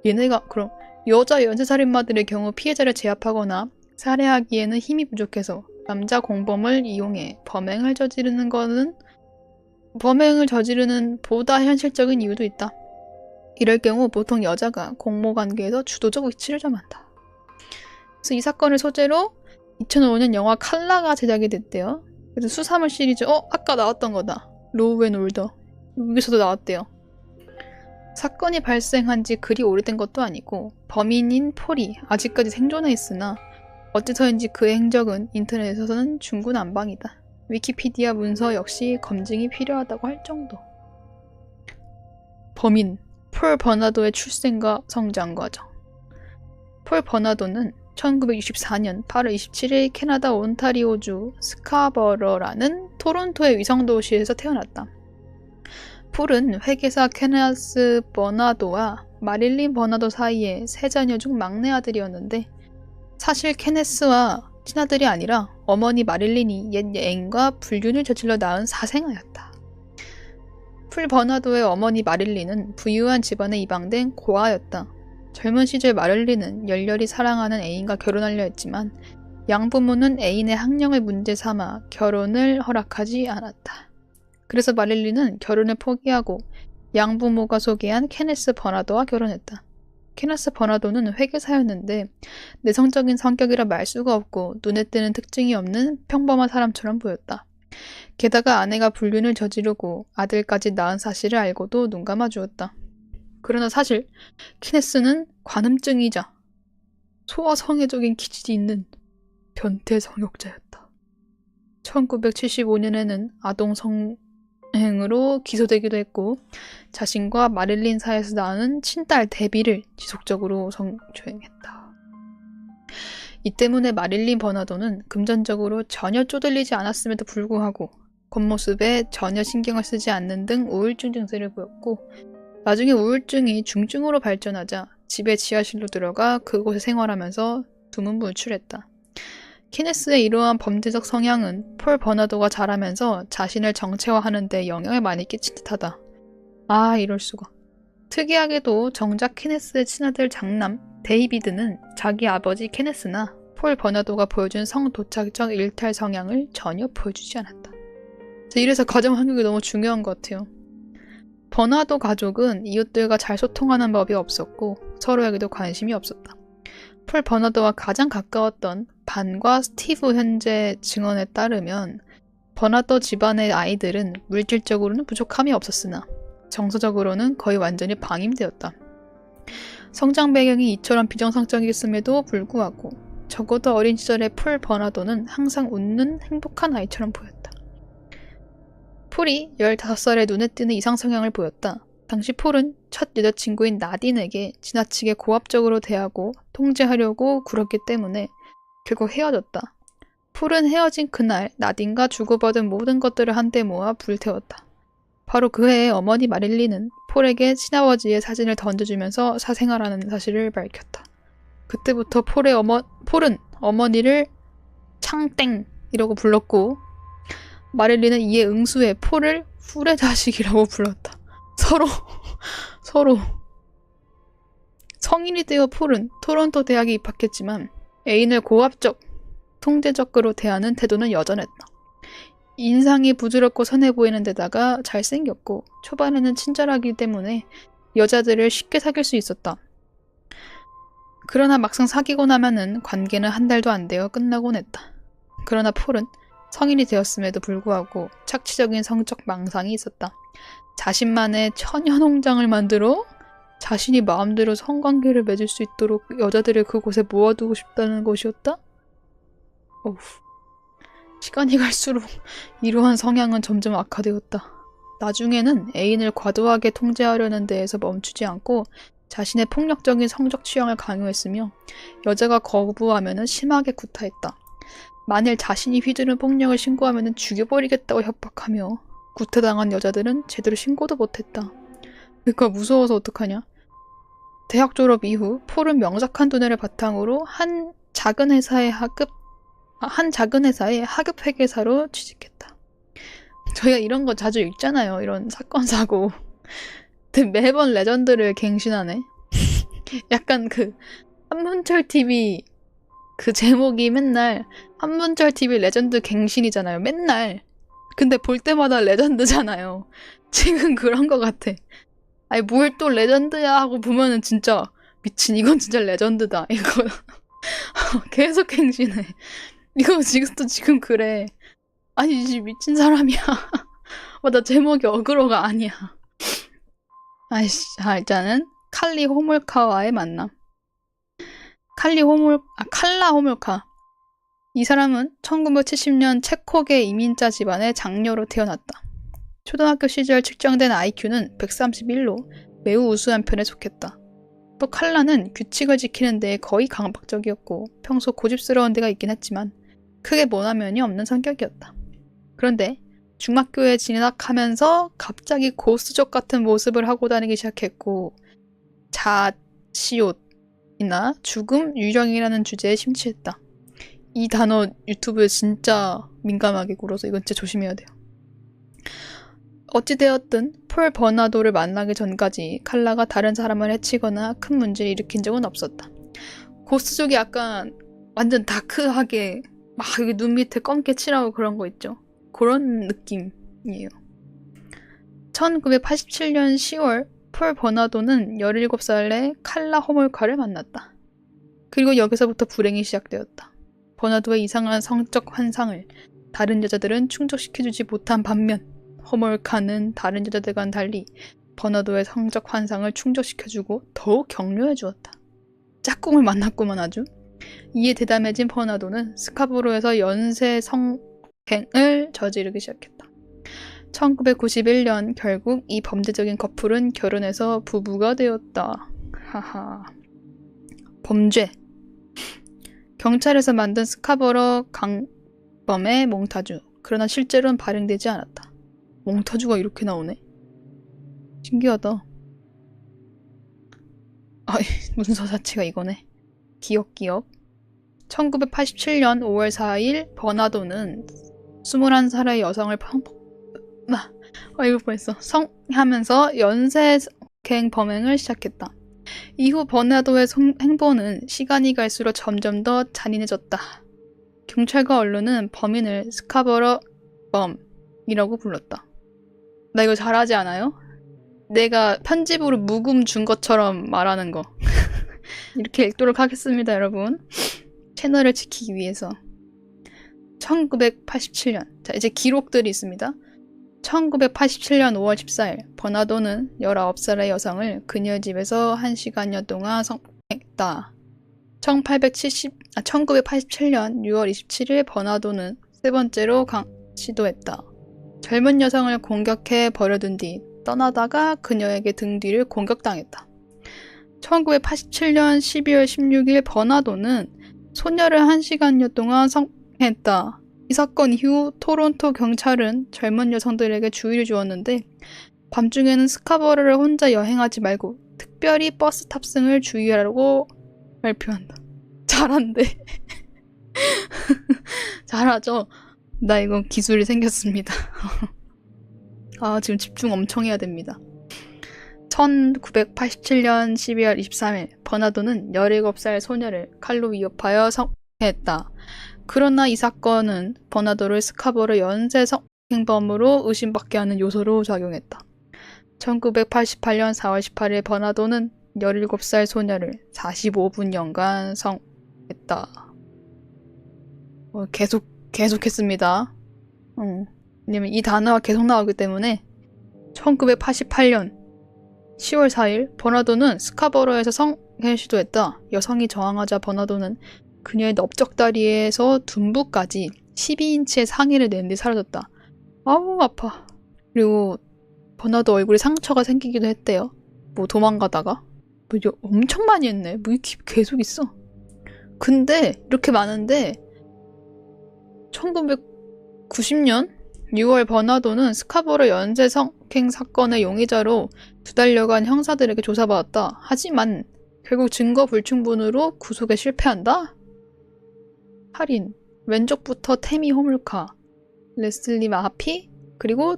얘네가 그럼 여자 연쇄살인마들의 경우 피해자를 제압하거나 살해하기에는 힘이 부족해서 남자 공범을 이용해 범행을 저지르는 보다 현실적인 이유도 있다. 이럴 경우 보통 여자가 공모관계에서 주도적 위치를 점한다. 그래서 이 사건을 소재로 2005년 영화 칼라가 제작이 됐대요. 그래서 수사물 시리즈 아까 나왔던 거다. 로우 앤 올더. 여기서도 나왔대요. 사건이 발생한 지 그리 오래된 것도 아니고 범인인 폴이 아직까지 생존해 있으나 어째서인지 그의 행적은 인터넷에서는 중구난방이다. 위키피디아 문서 역시 검증이 필요하다고 할 정도. 범인 폴 버나도의 출생과 성장 과정. 폴 버나도는 1964년 8월 27일 캐나다 온타리오주 스카버러라는 토론토의 위성도시에서 태어났다. 폴은 회계사 케네스 버나도와 마릴린 버나도 사이의 세 자녀 중 막내 아들이었는데 사실 케네스와 친아들이 아니라 어머니 마릴린이 옛 애인과 불륜을 저질러 낳은 사생아였다. 폴 버나도의 어머니 마릴린은 부유한 집안에 입양된 고아였다. 젊은 시절 마릴린은 열렬히 사랑하는 애인과 결혼하려 했지만 양부모는 애인의 학력을 문제 삼아 결혼을 허락하지 않았다. 그래서 마릴린은 결혼을 포기하고 양부모가 소개한 케네스 버나도와 결혼했다. 케네스 버나도는 회계사였는데 내성적인 성격이라 말 수가 없고 눈에 띄는 특징이 없는 평범한 사람처럼 보였다. 게다가 아내가 불륜을 저지르고 아들까지 낳은 사실을 알고도 눈 감아주었다. 그러나 사실 케네스는 관음증이자 소아성애적인 기질이 있는 변태 성욕자였다. 1975년에는 아동 성행으로 기소되기도 했고 자신과 마릴린 사이에서 낳은 친딸 데비를 지속적으로 성추행했다. 이 때문에 마릴린 버나도는 금전적으로 전혀 쪼들리지 않았음에도 불구하고 겉모습에 전혀 신경을 쓰지 않는 등 우울증 증세를 보였고 나중에 우울증이 중증으로 발전하자 집의 지하실로 들어가 그곳에 생활하면서 두문불출했다. 케네스의 이러한 범죄적 성향은 폴 버나도가 자라면서 자신을 정체화하는 데 영향을 많이 끼친 듯하다. 이럴 수가. 특이하게도 정작 케네스의 친아들 장남 데이비드는 자기 아버지 케네스나 폴 버나도가 보여준 성도착적 일탈 성향을 전혀 보여주지 않았다. 이래서 가정 환경이 너무 중요한 것 같아요. 버나도 가족은 이웃들과 잘 소통하는 법이 없었고 서로에게도 관심이 없었다. 폴 버나도와 가장 가까웠던 반과 스티브 현재 증언에 따르면 버나도 집안의 아이들은 물질적으로는 부족함이 없었으나 정서적으로는 거의 완전히 방임되었다. 성장 배경이 이처럼 비정상적이었음에도 불구하고 적어도 어린 시절의 폴 버나도는 항상 웃는 행복한 아이처럼 보였다. 폴이 15살에 눈에 띄는 이상 성향을 보였다. 당시 폴은 첫 여자친구인 나딘에게 지나치게 고압적으로 대하고 통제하려고 굴었기 때문에 결국 헤어졌다. 폴은 헤어진 그날 나딘과 주고받은 모든 것들을 한데 모아 불태웠다. 바로 그 해에 어머니 마릴린은 폴에게 친아버지의 사진을 던져주면서 사생활하는 사실을 밝혔다. 그때부터 폴은 어머니를 창땡이라고 불렀고 마릴린은 이에 응수해 폴을 훌의 자식이라고 불렀다. 서로 성인이 되어 폴은 토론토 대학에 입학했지만 애인을 고압적, 통제적으로 대하는 태도는 여전했다. 인상이 부드럽고 선해 보이는 데다가 잘생겼고 초반에는 친절하기 때문에 여자들을 쉽게 사귈 수 있었다. 그러나 막상 사귀고 나면은 관계는 한 달도 안 되어 끝나곤 했다. 그러나 폴은 성인이 되었음에도 불구하고 착취적인 성적 망상이 있었다. 자신만의 처녀 농장을 만들어 자신이 마음대로 성관계를 맺을 수 있도록 여자들을 그곳에 모아두고 싶다는 것이었다? 어후. 시간이 갈수록 이러한 성향은 점점 악화되었다. 나중에는 애인을 과도하게 통제하려는 데에서 멈추지 않고 자신의 폭력적인 성적 취향을 강요했으며 여자가 거부하면 심하게 구타했다. 만일 자신이 휘두른 폭력을 신고하면 죽여버리겠다고 협박하며 구타당한 여자들은 제대로 신고도 못했다. 그러니까 무서워서 어떡하냐? 대학 졸업 이후 폴은 명석한 두뇌를 바탕으로 한 작은 회사의 하급 회계사로 취직했다. 저희가 이런 거 자주 읽잖아요. 이런 사건 사고. 근데 매번 레전드를 갱신하네. 약간 그 한문철 TV 그 제목이 맨날 한문철 TV 레전드 갱신이잖아요. 맨날. 근데 볼 때마다 레전드잖아요. 지금 그런 거 같아. 아니 뭘 또 레전드야 하고 보면은 진짜 미친 이건 진짜 레전드다. 이거 계속 갱신해. 이거 지금 그래. 아니 이 미친 사람이야. 나 제목이 어그로가 아니야. 아이씨, 자 일단은 칼리 호몰카와의 만남. 칼라 호몰카. 이 사람은 1970년 체코계 이민자 집안의 장녀로 태어났다. 초등학교 시절 측정된 IQ는 131로 매우 우수한 편에 속했다. 또 칼라는 규칙을 지키는 데에 거의 강박적이었고 평소 고집스러운 데가 있긴 했지만 크게 모난 면이 없는 성격이었다. 그런데 중학교에 진학하면서 갑자기 고수족 같은 모습을 하고 다니기 시작했고 자시옷이나 죽음, 유령이라는 주제에 심취했다. 이 단어 유튜브에 진짜 민감하게 굴어서 이건 진짜 조심해야 돼요. 어찌되었든 폴 버나도를 만나기 전까지 칼라가 다른 사람을 해치거나 큰 문제를 일으킨 적은 없었다. 고스족이 약간 완전 다크하게 막 여기 눈 밑에 검게 칠하고 그런 거 있죠. 그런 느낌이에요. 1987년 10월 폴 버나도는 17살의 칼라 호몰카를 만났다. 그리고 여기서부터 불행이 시작되었다. 버나도의 이상한 성적 환상을 다른 여자들은 충족시켜주지 못한 반면 호몰카는 다른 여자들과는 달리 버나도의 성적 환상을 충족시켜주고 더욱 격려해주었다. 짝꿍을 만났구만 아주. 이에 대담해진 버나도는 스카보로에서 연쇄 성행을 저지르기 시작했다. 1991년 결국 이 범죄적인 커플은 결혼해서 부부가 되었다. 하하. 범죄. 경찰에서 만든 스카보로 강범의 몽타주. 그러나 실제로는 발행되지 않았다. 몽타주가 이렇게 나오네? 신기하다. 문서 자체가 이거네. 기억. 1987년 5월 4일 버나도는 21살의 여성을 성하면서 연쇄성행 범행을 시작했다. 이후 버나도의 행보는 시간이 갈수록 점점 더 잔인해졌다. 경찰과 언론은 범인을 스카보로 범이라고 불렀다. 나 이거 잘하지 않아요? 내가 편집으로 묵음 준 것처럼 말하는 거. 이렇게 읽도록 하겠습니다, 여러분. 채널을 지키기 위해서. 1987년. 자, 이제 기록들이 있습니다. 1987년 5월 14일, 버나도는 19살의 여성을 그녀의 집에서 1시간여 동안 성행했다. 1987년 6월 27일, 버나도는 세 번째로 시도했다. 젊은 여성을 공격해 버려둔 뒤 떠나다가 그녀에게 등 뒤를 공격당했다. 1987년 12월 16일, 버나도는 소녀를 1시간여 동안 성행했다. 이 사건 이후 토론토 경찰은 젊은 여성들에게 주의를 주었는데 밤중에는 스카보로를 혼자 여행하지 말고 특별히 버스 탑승을 주의하라고 발표한다. 잘한대. 잘하죠? 나 이거 기술이 생겼습니다. 지금 집중 엄청 해야 됩니다. 1987년 12월 23일 버나도는 17살 소녀를 칼로 위협하여 성행했다. 그러나 이 사건은 버나도를 스카보로 연쇄 성행범으로 의심받게 하는 요소로 작용했다. 1988년 4월 18일 버나도는 17살 소녀를 45분여간 성했다. 계속했습니다. 왜냐면 이 단어가 계속 나오기 때문에 1988년 10월 4일 버나도는 스카버로에서 성행을 시도했다. 여성이 저항하자 버나도는 그녀의 넓적다리에서 둔부까지 12인치의 상의를 낸 뒤 사라졌다. 아우 아파. 그리고 버나도 얼굴에 상처가 생기기도 했대요. 뭐 도망가다가. 뭐 이거 엄청 많이 했네. 뭐 이렇게 계속 있어. 근데 이렇게 많은데 1990년 6월 버나도는 스카버로 연쇄 성행 사건의 용의자로 2달여간 형사들에게 조사받았다. 하지만 결국 증거 불충분으로 구속에 실패한다. 살인, 왼쪽부터 태미 호물카, 레슬리 마하피, 그리고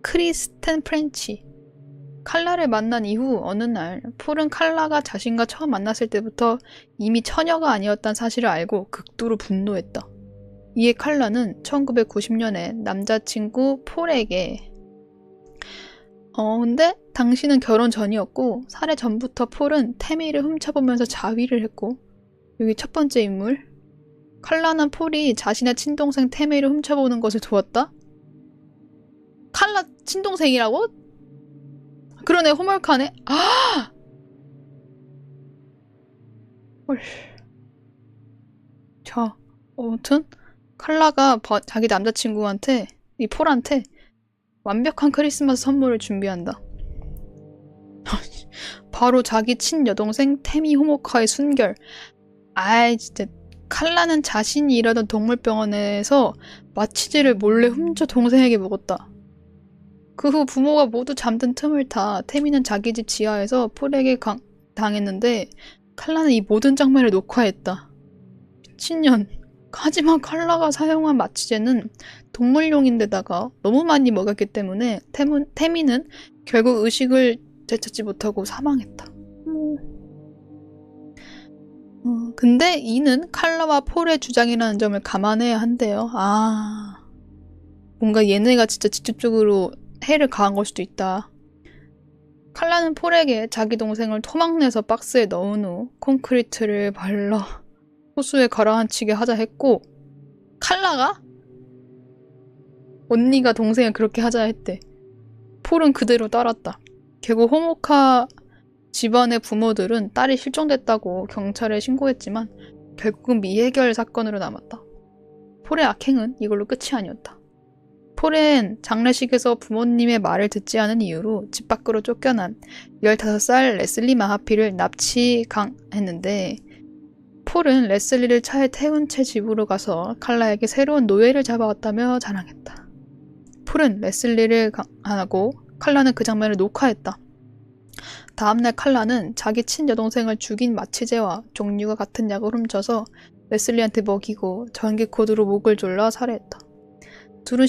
크리스텐 프렌치. 칼라를 만난 이후 어느 날 폴은 칼라가 자신과 처음 만났을 때부터 이미 처녀가 아니었다는 사실을 알고 극도로 분노했다. 이에 칼라는 1990년에 남자친구 폴에게 근데 당신은 결혼 전이었고 살해 전부터 폴은 태미를 훔쳐보면서 자위를 했고 여기 첫 번째 인물 칼라는 폴이 자신의 친동생 태미를 훔쳐보는 것을 도왔다? 칼라 친동생이라고? 그러네 호멀카네? 아! 헐. 자, 아무튼 칼라가 자기 남자친구한테 이 폴한테 완벽한 크리스마스 선물을 준비한다. 바로 자기 친여동생 태미 호모카의 순결. 아이 진짜 칼라는 자신이 일하던 동물병원에서 마취제를 몰래 훔쳐 동생에게 먹었다. 그 후 부모가 모두 잠든 틈을 타 태미는 자기 집 지하에서 폴에게 당했는데 칼라는 이 모든 장면을 녹화했다. 미친년. 하지만 칼라가 사용한 마취제는 동물용인데다가 너무 많이 먹였기 때문에 태미는 결국 의식을 되찾지 못하고 사망했다. 근데 이는 칼라와 폴의 주장이라는 점을 감안해야 한대요. 아, 뭔가 얘네가 진짜 직접적으로 해를 가한 걸 수도 있다. 칼라는 폴에게 자기 동생을 토막내서 박스에 넣은 후 콘크리트를 발라 호수에 가라앉히게 하자 했고 칼라가 언니가 동생을 그렇게 하자 했대. 폴은 그대로 따랐다. 결국 호모카 집안의 부모들은 딸이 실종됐다고 경찰에 신고했지만 결국은 미해결 사건으로 남았다. 폴의 악행은 이걸로 끝이 아니었다. 폴은 장례식에서 부모님의 말을 듣지 않은 이유로 집 밖으로 쫓겨난 15살 레슬리 마하피를 납치했는데 폴은 레슬리를 차에 태운 채 집으로 가서 칼라에게 새로운 노예를 잡아왔다며 자랑했다. 폴은 레슬리를 강하고 칼라는 그 장면을 녹화했다. 다음날 칼라는 자기 친여동생을 죽인 마취제와 종류가 같은 약을 훔쳐서 레슬리한테 먹이고 전기 코드로 목을 졸라 살해했다. 둘은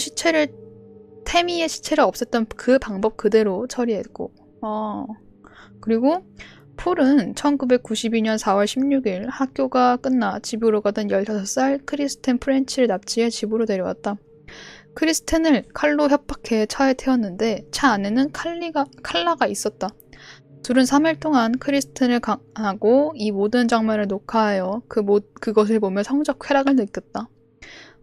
태미의 시체를 없앴던 그 방법 그대로 처리했고 그리고 폴은 1992년 4월 16일 학교가 끝나 집으로 가던 15살 크리스텐 프렌치를 납치해 집으로 데려왔다. 크리스텐을 칼로 협박해 차에 태웠는데 차 안에는 칼라가 있었다. 둘은 3일 동안 크리스텐을 강하고 이 모든 장면을 녹화하여 그것을 보며 성적 쾌락을 느꼈다.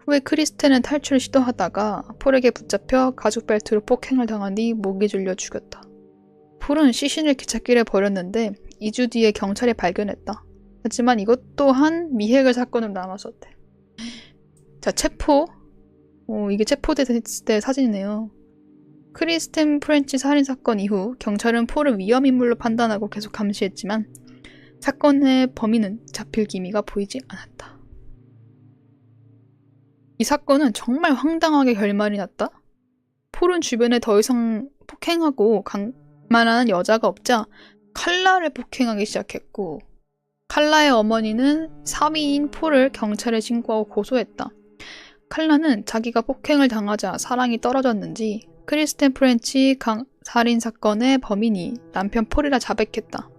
후에 크리스텐은 탈출을 시도하다가 폴에게 붙잡혀 가죽 벨트로 폭행을 당한 뒤 목이 줄려 죽였다. 폴은 시신을 기찻길에 버렸는데 2주 뒤에 경찰이 발견했다. 하지만 이것 또한 미해결 사건으로 남았었대. 자, 체포. 이게 체포됐을 때 사진이네요. 크리스텐 프렌치 살인사건 이후 경찰은 폴을 위험인물로 판단하고 계속 감시했지만 사건의 범인은 잡힐 기미가 보이지 않았다. 이 사건은 정말 황당하게 결말이 났다. 폴은 주변에 더 이상 폭행하고 강만한 여자가 없자 칼라를 폭행하기 시작했고 칼라의 어머니는 사위인 폴을 경찰에 신고하고 고소했다. 칼라는 자기가 폭행을 당하자 사랑이 떨어졌는지 크리스텐 프렌치 살인사건의 범인이 남편 폴이라 자백했다.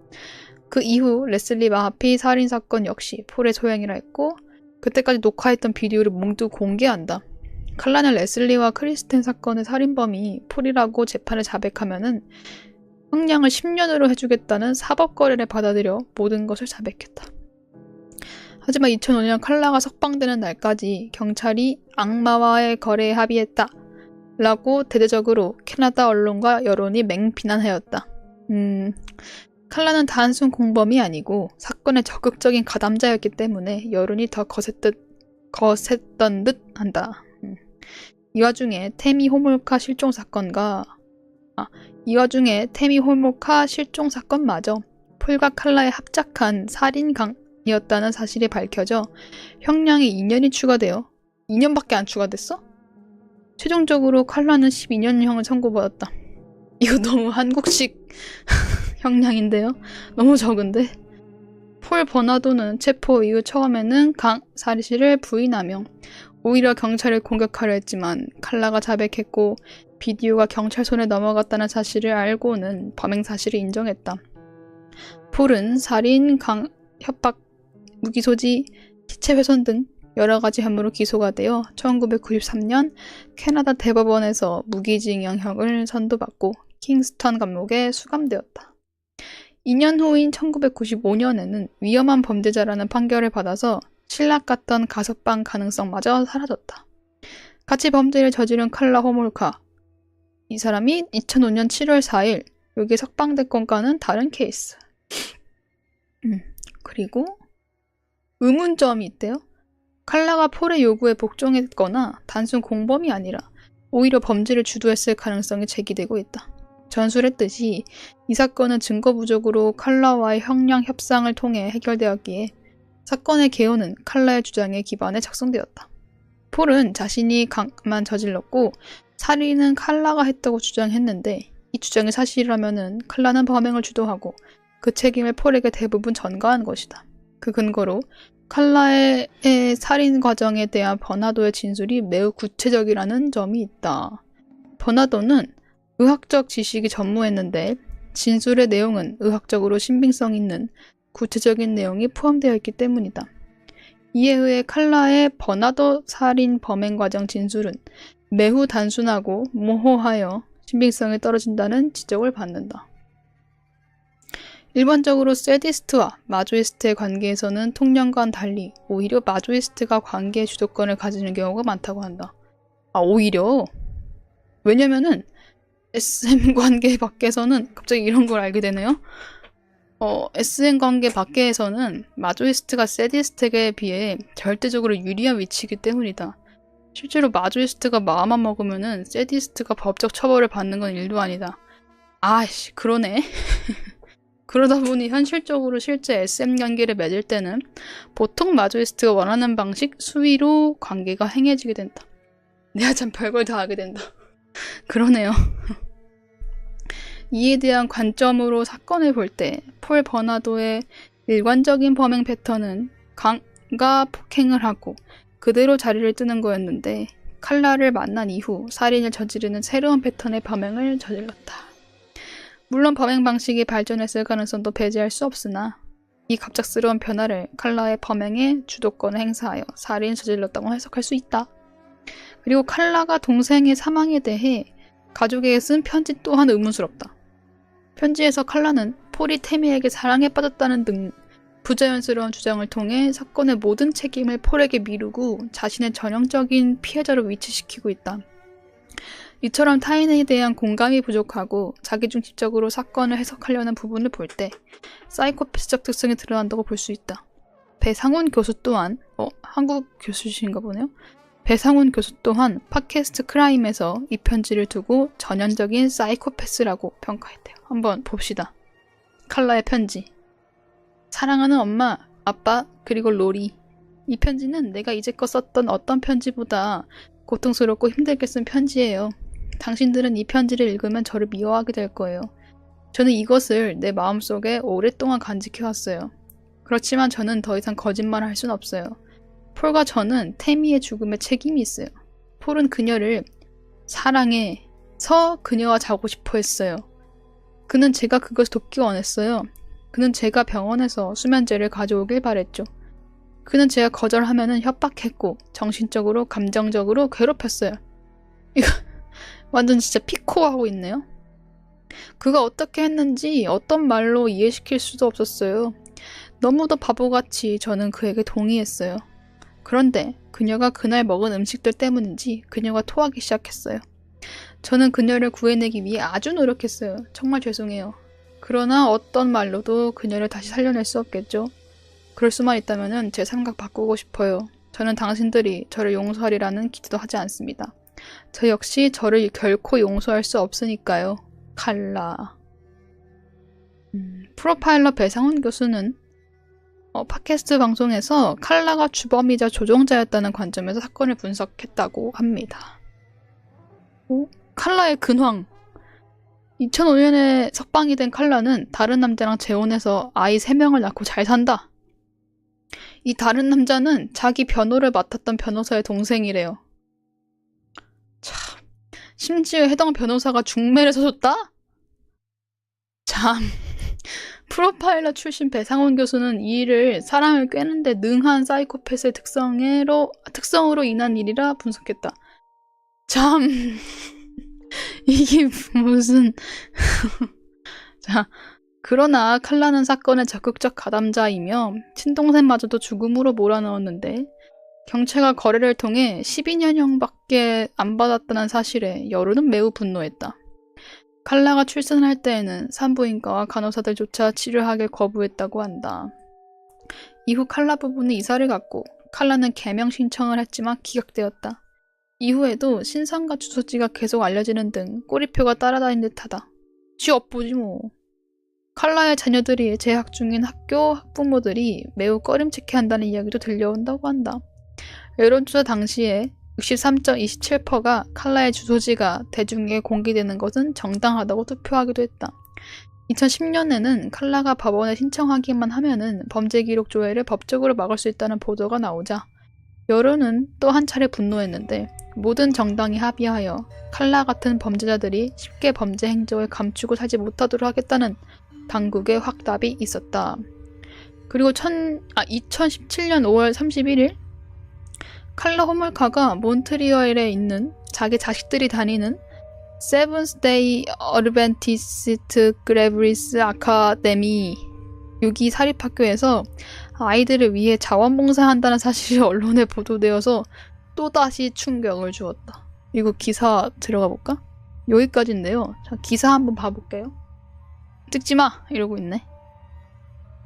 그 이후 레슬리 마하피 살인사건 역시 폴의 소행이라 했고 그때까지 녹화했던 비디오를 모두 공개한다. 칼라는 레슬리와 크리스텐 사건의 살인범이 폴이라고 재판에 자백하면은 형량을 10년으로 해주겠다는 사법거래를 받아들여 모든 것을 자백했다. 하지만 2005년 칼라가 석방되는 날까지 경찰이 악마와의 거래에 합의했다 라고 대대적으로 캐나다 언론과 여론이 맹비난하였다. 칼라는 단순 공범이 아니고 사건의 적극적인 가담자였기 때문에 여론이 더 거셌던 듯 한다. 이 와중에 태미 호몰카 실종 사건마저 폴과 칼라의 합작한 살인이었다는 사실이 밝혀져 형량이 2년이 추가되어 2년밖에 안 추가됐어? 최종적으로 칼라는 12년형을 선고받았다. 이거 너무 한국식 형량인데요? 너무 적은데? 폴 버나도는 체포 이후 처음에는 사실을 부인하며 오히려 경찰을 공격하려 했지만 칼라가 자백했고 비디오가 경찰 손에 넘어갔다는 사실을 알고는 범행 사실을 인정했다. 폴은 살인, 협박, 무기 소지, 시체 훼손 등 여러 가지 혐의로 기소가 되어 1993년 캐나다 대법원에서 무기징역형을 선고받고 킹스턴 감옥에 수감되었다. 2년 후인 1995년에는 위험한 범죄자라는 판결을 받아서 신락 같던 가석방 가능성마저 사라졌다. 같이 범죄를 저지른 칼라 호몰카. 이 사람이 2005년 7월 4일 여기 석방됐건과는 다른 케이스. 그리고 의문점이 있대요. 칼라가 폴의 요구에 복종했거나 단순 공범이 아니라 오히려 범죄를 주도했을 가능성이 제기되고 있다. 전술했듯이 이 사건은 증거 부족으로 칼라와의 형량 협상을 통해 해결되었기에 사건의 개요는 칼라의 주장에 기반해 작성되었다. 폴은 자신이 강만 저질렀고 살인은 칼라가 했다고 주장했는데 이 주장이 사실이라면 칼라는 범행을 주도하고 그 책임을 폴에게 대부분 전가한 것이다. 그 근거로 칼라의 살인 과정에 대한 버나도의 진술이 매우 구체적이라는 점이 있다. 버나도는 의학적 지식이 전무했는데 진술의 내용은 의학적으로 신빙성 있는 구체적인 내용이 포함되어 있기 때문이다. 이에 의해 칼라의 버나도 살인 범행 과정 진술은 매우 단순하고 모호하여 신빙성이 떨어진다는 지적을 받는다. 일반적으로 세디스트와 마조이스트의 관계에서는 통념과는 달리 오히려 마조이스트가 관계의 주도권을 가지는 경우가 많다고 한다. 오히려? 왜냐면은 SM 관계 밖에서는 갑자기 이런 걸 알게 되네요. SM 관계 밖에서는 마조이스트가 세디스트에 비해 절대적으로 유리한 위치이기 때문이다. 실제로 마조이스트가 마음만 먹으면은 세디스트가 법적 처벌을 받는 건 일도 아니다. 아이씨, 그러네. 그러다 보니 현실적으로 실제 SM 관계를 맺을 때는 보통 마조이스트가 원하는 방식 수위로 관계가 행해지게 된다. 내가 참 별걸 다 하게 된다. 그러네요. 이에 대한 관점으로 사건을 볼 때 폴 버나도의 일관적인 범행 패턴은 강과 폭행을 하고 그대로 자리를 뜨는 거였는데 칼라를 만난 이후 살인을 저지르는 새로운 패턴의 범행을 저질렀다. 물론 범행 방식이 발전했을 가능성도 배제할 수 없으나 이 갑작스러운 변화를 칼라의 범행에 주도권을 행사하여 살인을 저질렀다고 해석할 수 있다. 그리고 칼라가 동생의 사망에 대해 가족에게 쓴 편지 또한 의문스럽다. 편지에서 칼라는 폴이 태미에게 사랑에 빠졌다는 등 부자연스러운 주장을 통해 사건의 모든 책임을 폴에게 미루고 자신의 전형적인 피해자로 위치시키고 있다. 이처럼 타인에 대한 공감이 부족하고 자기중심적으로 사건을 해석하려는 부분을 볼 때 사이코패스적 특성이 드러난다고 볼 수 있다. 배상훈 교수 또한 한국 교수신가 보네요. 배상훈 교수 또한 팟캐스트 크라임에서 이 편지를 두고 전형적인 사이코패스라고 평가했대요. 한번 봅시다. 칼라의 편지. 사랑하는 엄마, 아빠, 그리고 로리. 이 편지는 내가 이제껏 썼던 어떤 편지보다 고통스럽고 힘들게 쓴 편지예요. 당신들은 이 편지를 읽으면 저를 미워하게 될 거예요. 저는 이것을 내 마음속에 오랫동안 간직해왔어요. 그렇지만 저는 더 이상 거짓말을 할 순 없어요. 폴과 저는 태미의 죽음에 책임이 있어요. 폴은 그녀를 사랑해서 그녀와 자고 싶어 했어요. 그는 제가 그것을 돕기 원했어요. 그는 제가 병원에서 수면제를 가져오길 바랬죠. 그는 제가 거절하면은 협박했고 정신적으로 감정적으로 괴롭혔어요. 이거 완전 진짜 피코하고 있네요. 그가 어떻게 했는지 어떤 말로 이해시킬 수도 없었어요. 너무도 바보같이 저는 그에게 동의했어요. 그런데 그녀가 그날 먹은 음식들 때문인지 그녀가 토하기 시작했어요. 저는 그녀를 구해내기 위해 아주 노력했어요. 정말 죄송해요. 그러나 어떤 말로도 그녀를 다시 살려낼 수 없겠죠. 그럴 수만 있다면 제 생각 바꾸고 싶어요. 저는 당신들이 저를 용서하리라는 기대도 하지 않습니다. 저 역시 저를 결코 용서할 수 없으니까요. 칼라. 프로파일러 배상훈 교수는 팟캐스트 방송에서 칼라가 주범이자 조종자였다는 관점에서 사건을 분석했다고 합니다. 칼라의 근황. 2005년에 석방이 된 칼라는 다른 남자랑 재혼해서 아이 3명을 낳고 잘 산다. 이 다른 남자는 자기 변호를 맡았던 변호사의 동생이래요. 참, 심지어 해당 변호사가 중매를 서줬다? 참, 프로파일러 출신 배상훈 교수는 이 일을 사람을 꿰는데 능한 사이코패스의 특성으로 인한 일이라 분석했다. 참, 이게 무슨... 자, 그러나 칼라는 사건의 적극적 가담자이며 친동생마저도 죽음으로 몰아넣었는데 경찰과 거래를 통해 12년형밖에 안 받았다는 사실에 여론은 매우 분노했다. 칼라가 출산할 때에는 산부인과와 간호사들조차 치료하길 거부했다고 한다. 이후 칼라 부부는 이사를 갔고 칼라는 개명 신청을 했지만 기각되었다. 이후에도 신상과 주소지가 계속 알려지는 등 꼬리표가 따라다닌 듯하다. 지 업보지 뭐. 칼라의 자녀들이 재학 중인 학교 학부모들이 매우 꺼림칙해한다는 이야기도 들려온다고 한다. 여론조사 당시에 63.27%가 칼라의 주소지가 대중에게 공개되는 것은 정당하다고 투표하기도 했다. 2010년에는 칼라가 법원에 신청하기만 하면은 범죄 기록 조회를 법적으로 막을 수 있다는 보도가 나오자 여론은 또 한 차례 분노했는데 모든 정당이 합의하여 칼라 같은 범죄자들이 쉽게 범죄 행적을 감추고 살지 못하도록 하겠다는 당국의 확답이 있었다. 그리고 2017년 5월 31일 칼라 호몰카가 몬트리올에 있는 자기 자식들이 다니는 세븐스데이 어드벤티스트 그레브리스 아카데미 6기 사립학교에서 아이들을 위해 자원봉사한다는 사실이 언론에 보도되어서 또다시 충격을 주었다. 이거 기사 들어가 볼까? 여기까지인데요. 자, 기사 한번 봐볼게요. 찍지마! 이러고 있네.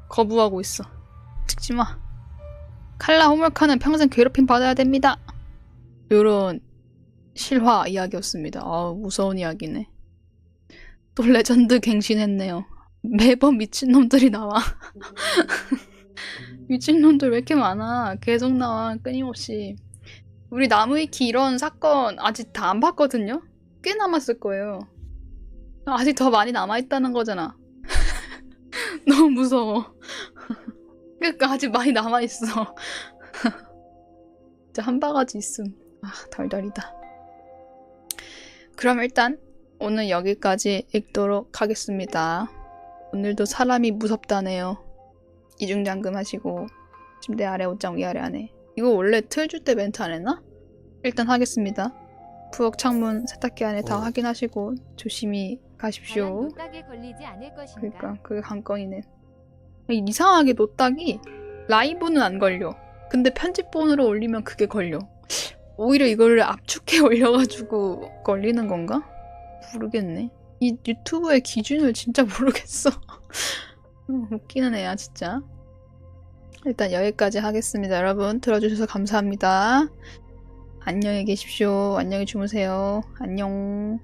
거부하고 있어. 찍지마. 칼라 호몰카는 평생 괴롭힘 받아야 됩니다. 요런 실화 이야기였습니다. 무서운 이야기네. 또 레전드 갱신했네요. 매번 미친놈들이 나와. 미친놈들 왜 이렇게 많아. 계속 나와. 끊임없이. 우리 나무위키 이런 사건 아직 다 안 봤거든요? 꽤 남았을 거예요. 아직 더 많이 남아있다는 거잖아. 너무 무서워. 그러니까 아직 많이 남아있어. 진짜 한 바가지 있음. 덜덜이다. 그럼 일단 오늘 여기까지 읽도록 하겠습니다. 오늘도 사람이 무섭다네요. 이중잠금 하시고 침대 아래 옷장 위아래 안에. 이거 원래 틀 줄 때 멘트 안 했나? 일단 하겠습니다. 부엌 창문 세탁기 안에 다 확인하시고 조심히 가십시오. 노딱에 걸리지 않을 것인가? 그러니까 그게 관건이네. 이상하게 노딱이 라이브는 안 걸려. 근데 편집본으로 올리면 그게 걸려. 오히려 이거를 압축해 올려가지고 걸리는 건가? 모르겠네. 이 유튜브의 기준을 진짜 모르겠어. 웃기는 애야 진짜. 일단 여기까지 하겠습니다. 여러분 들어주셔서 감사합니다. 안녕히 계십시오. 안녕히 주무세요. 안녕.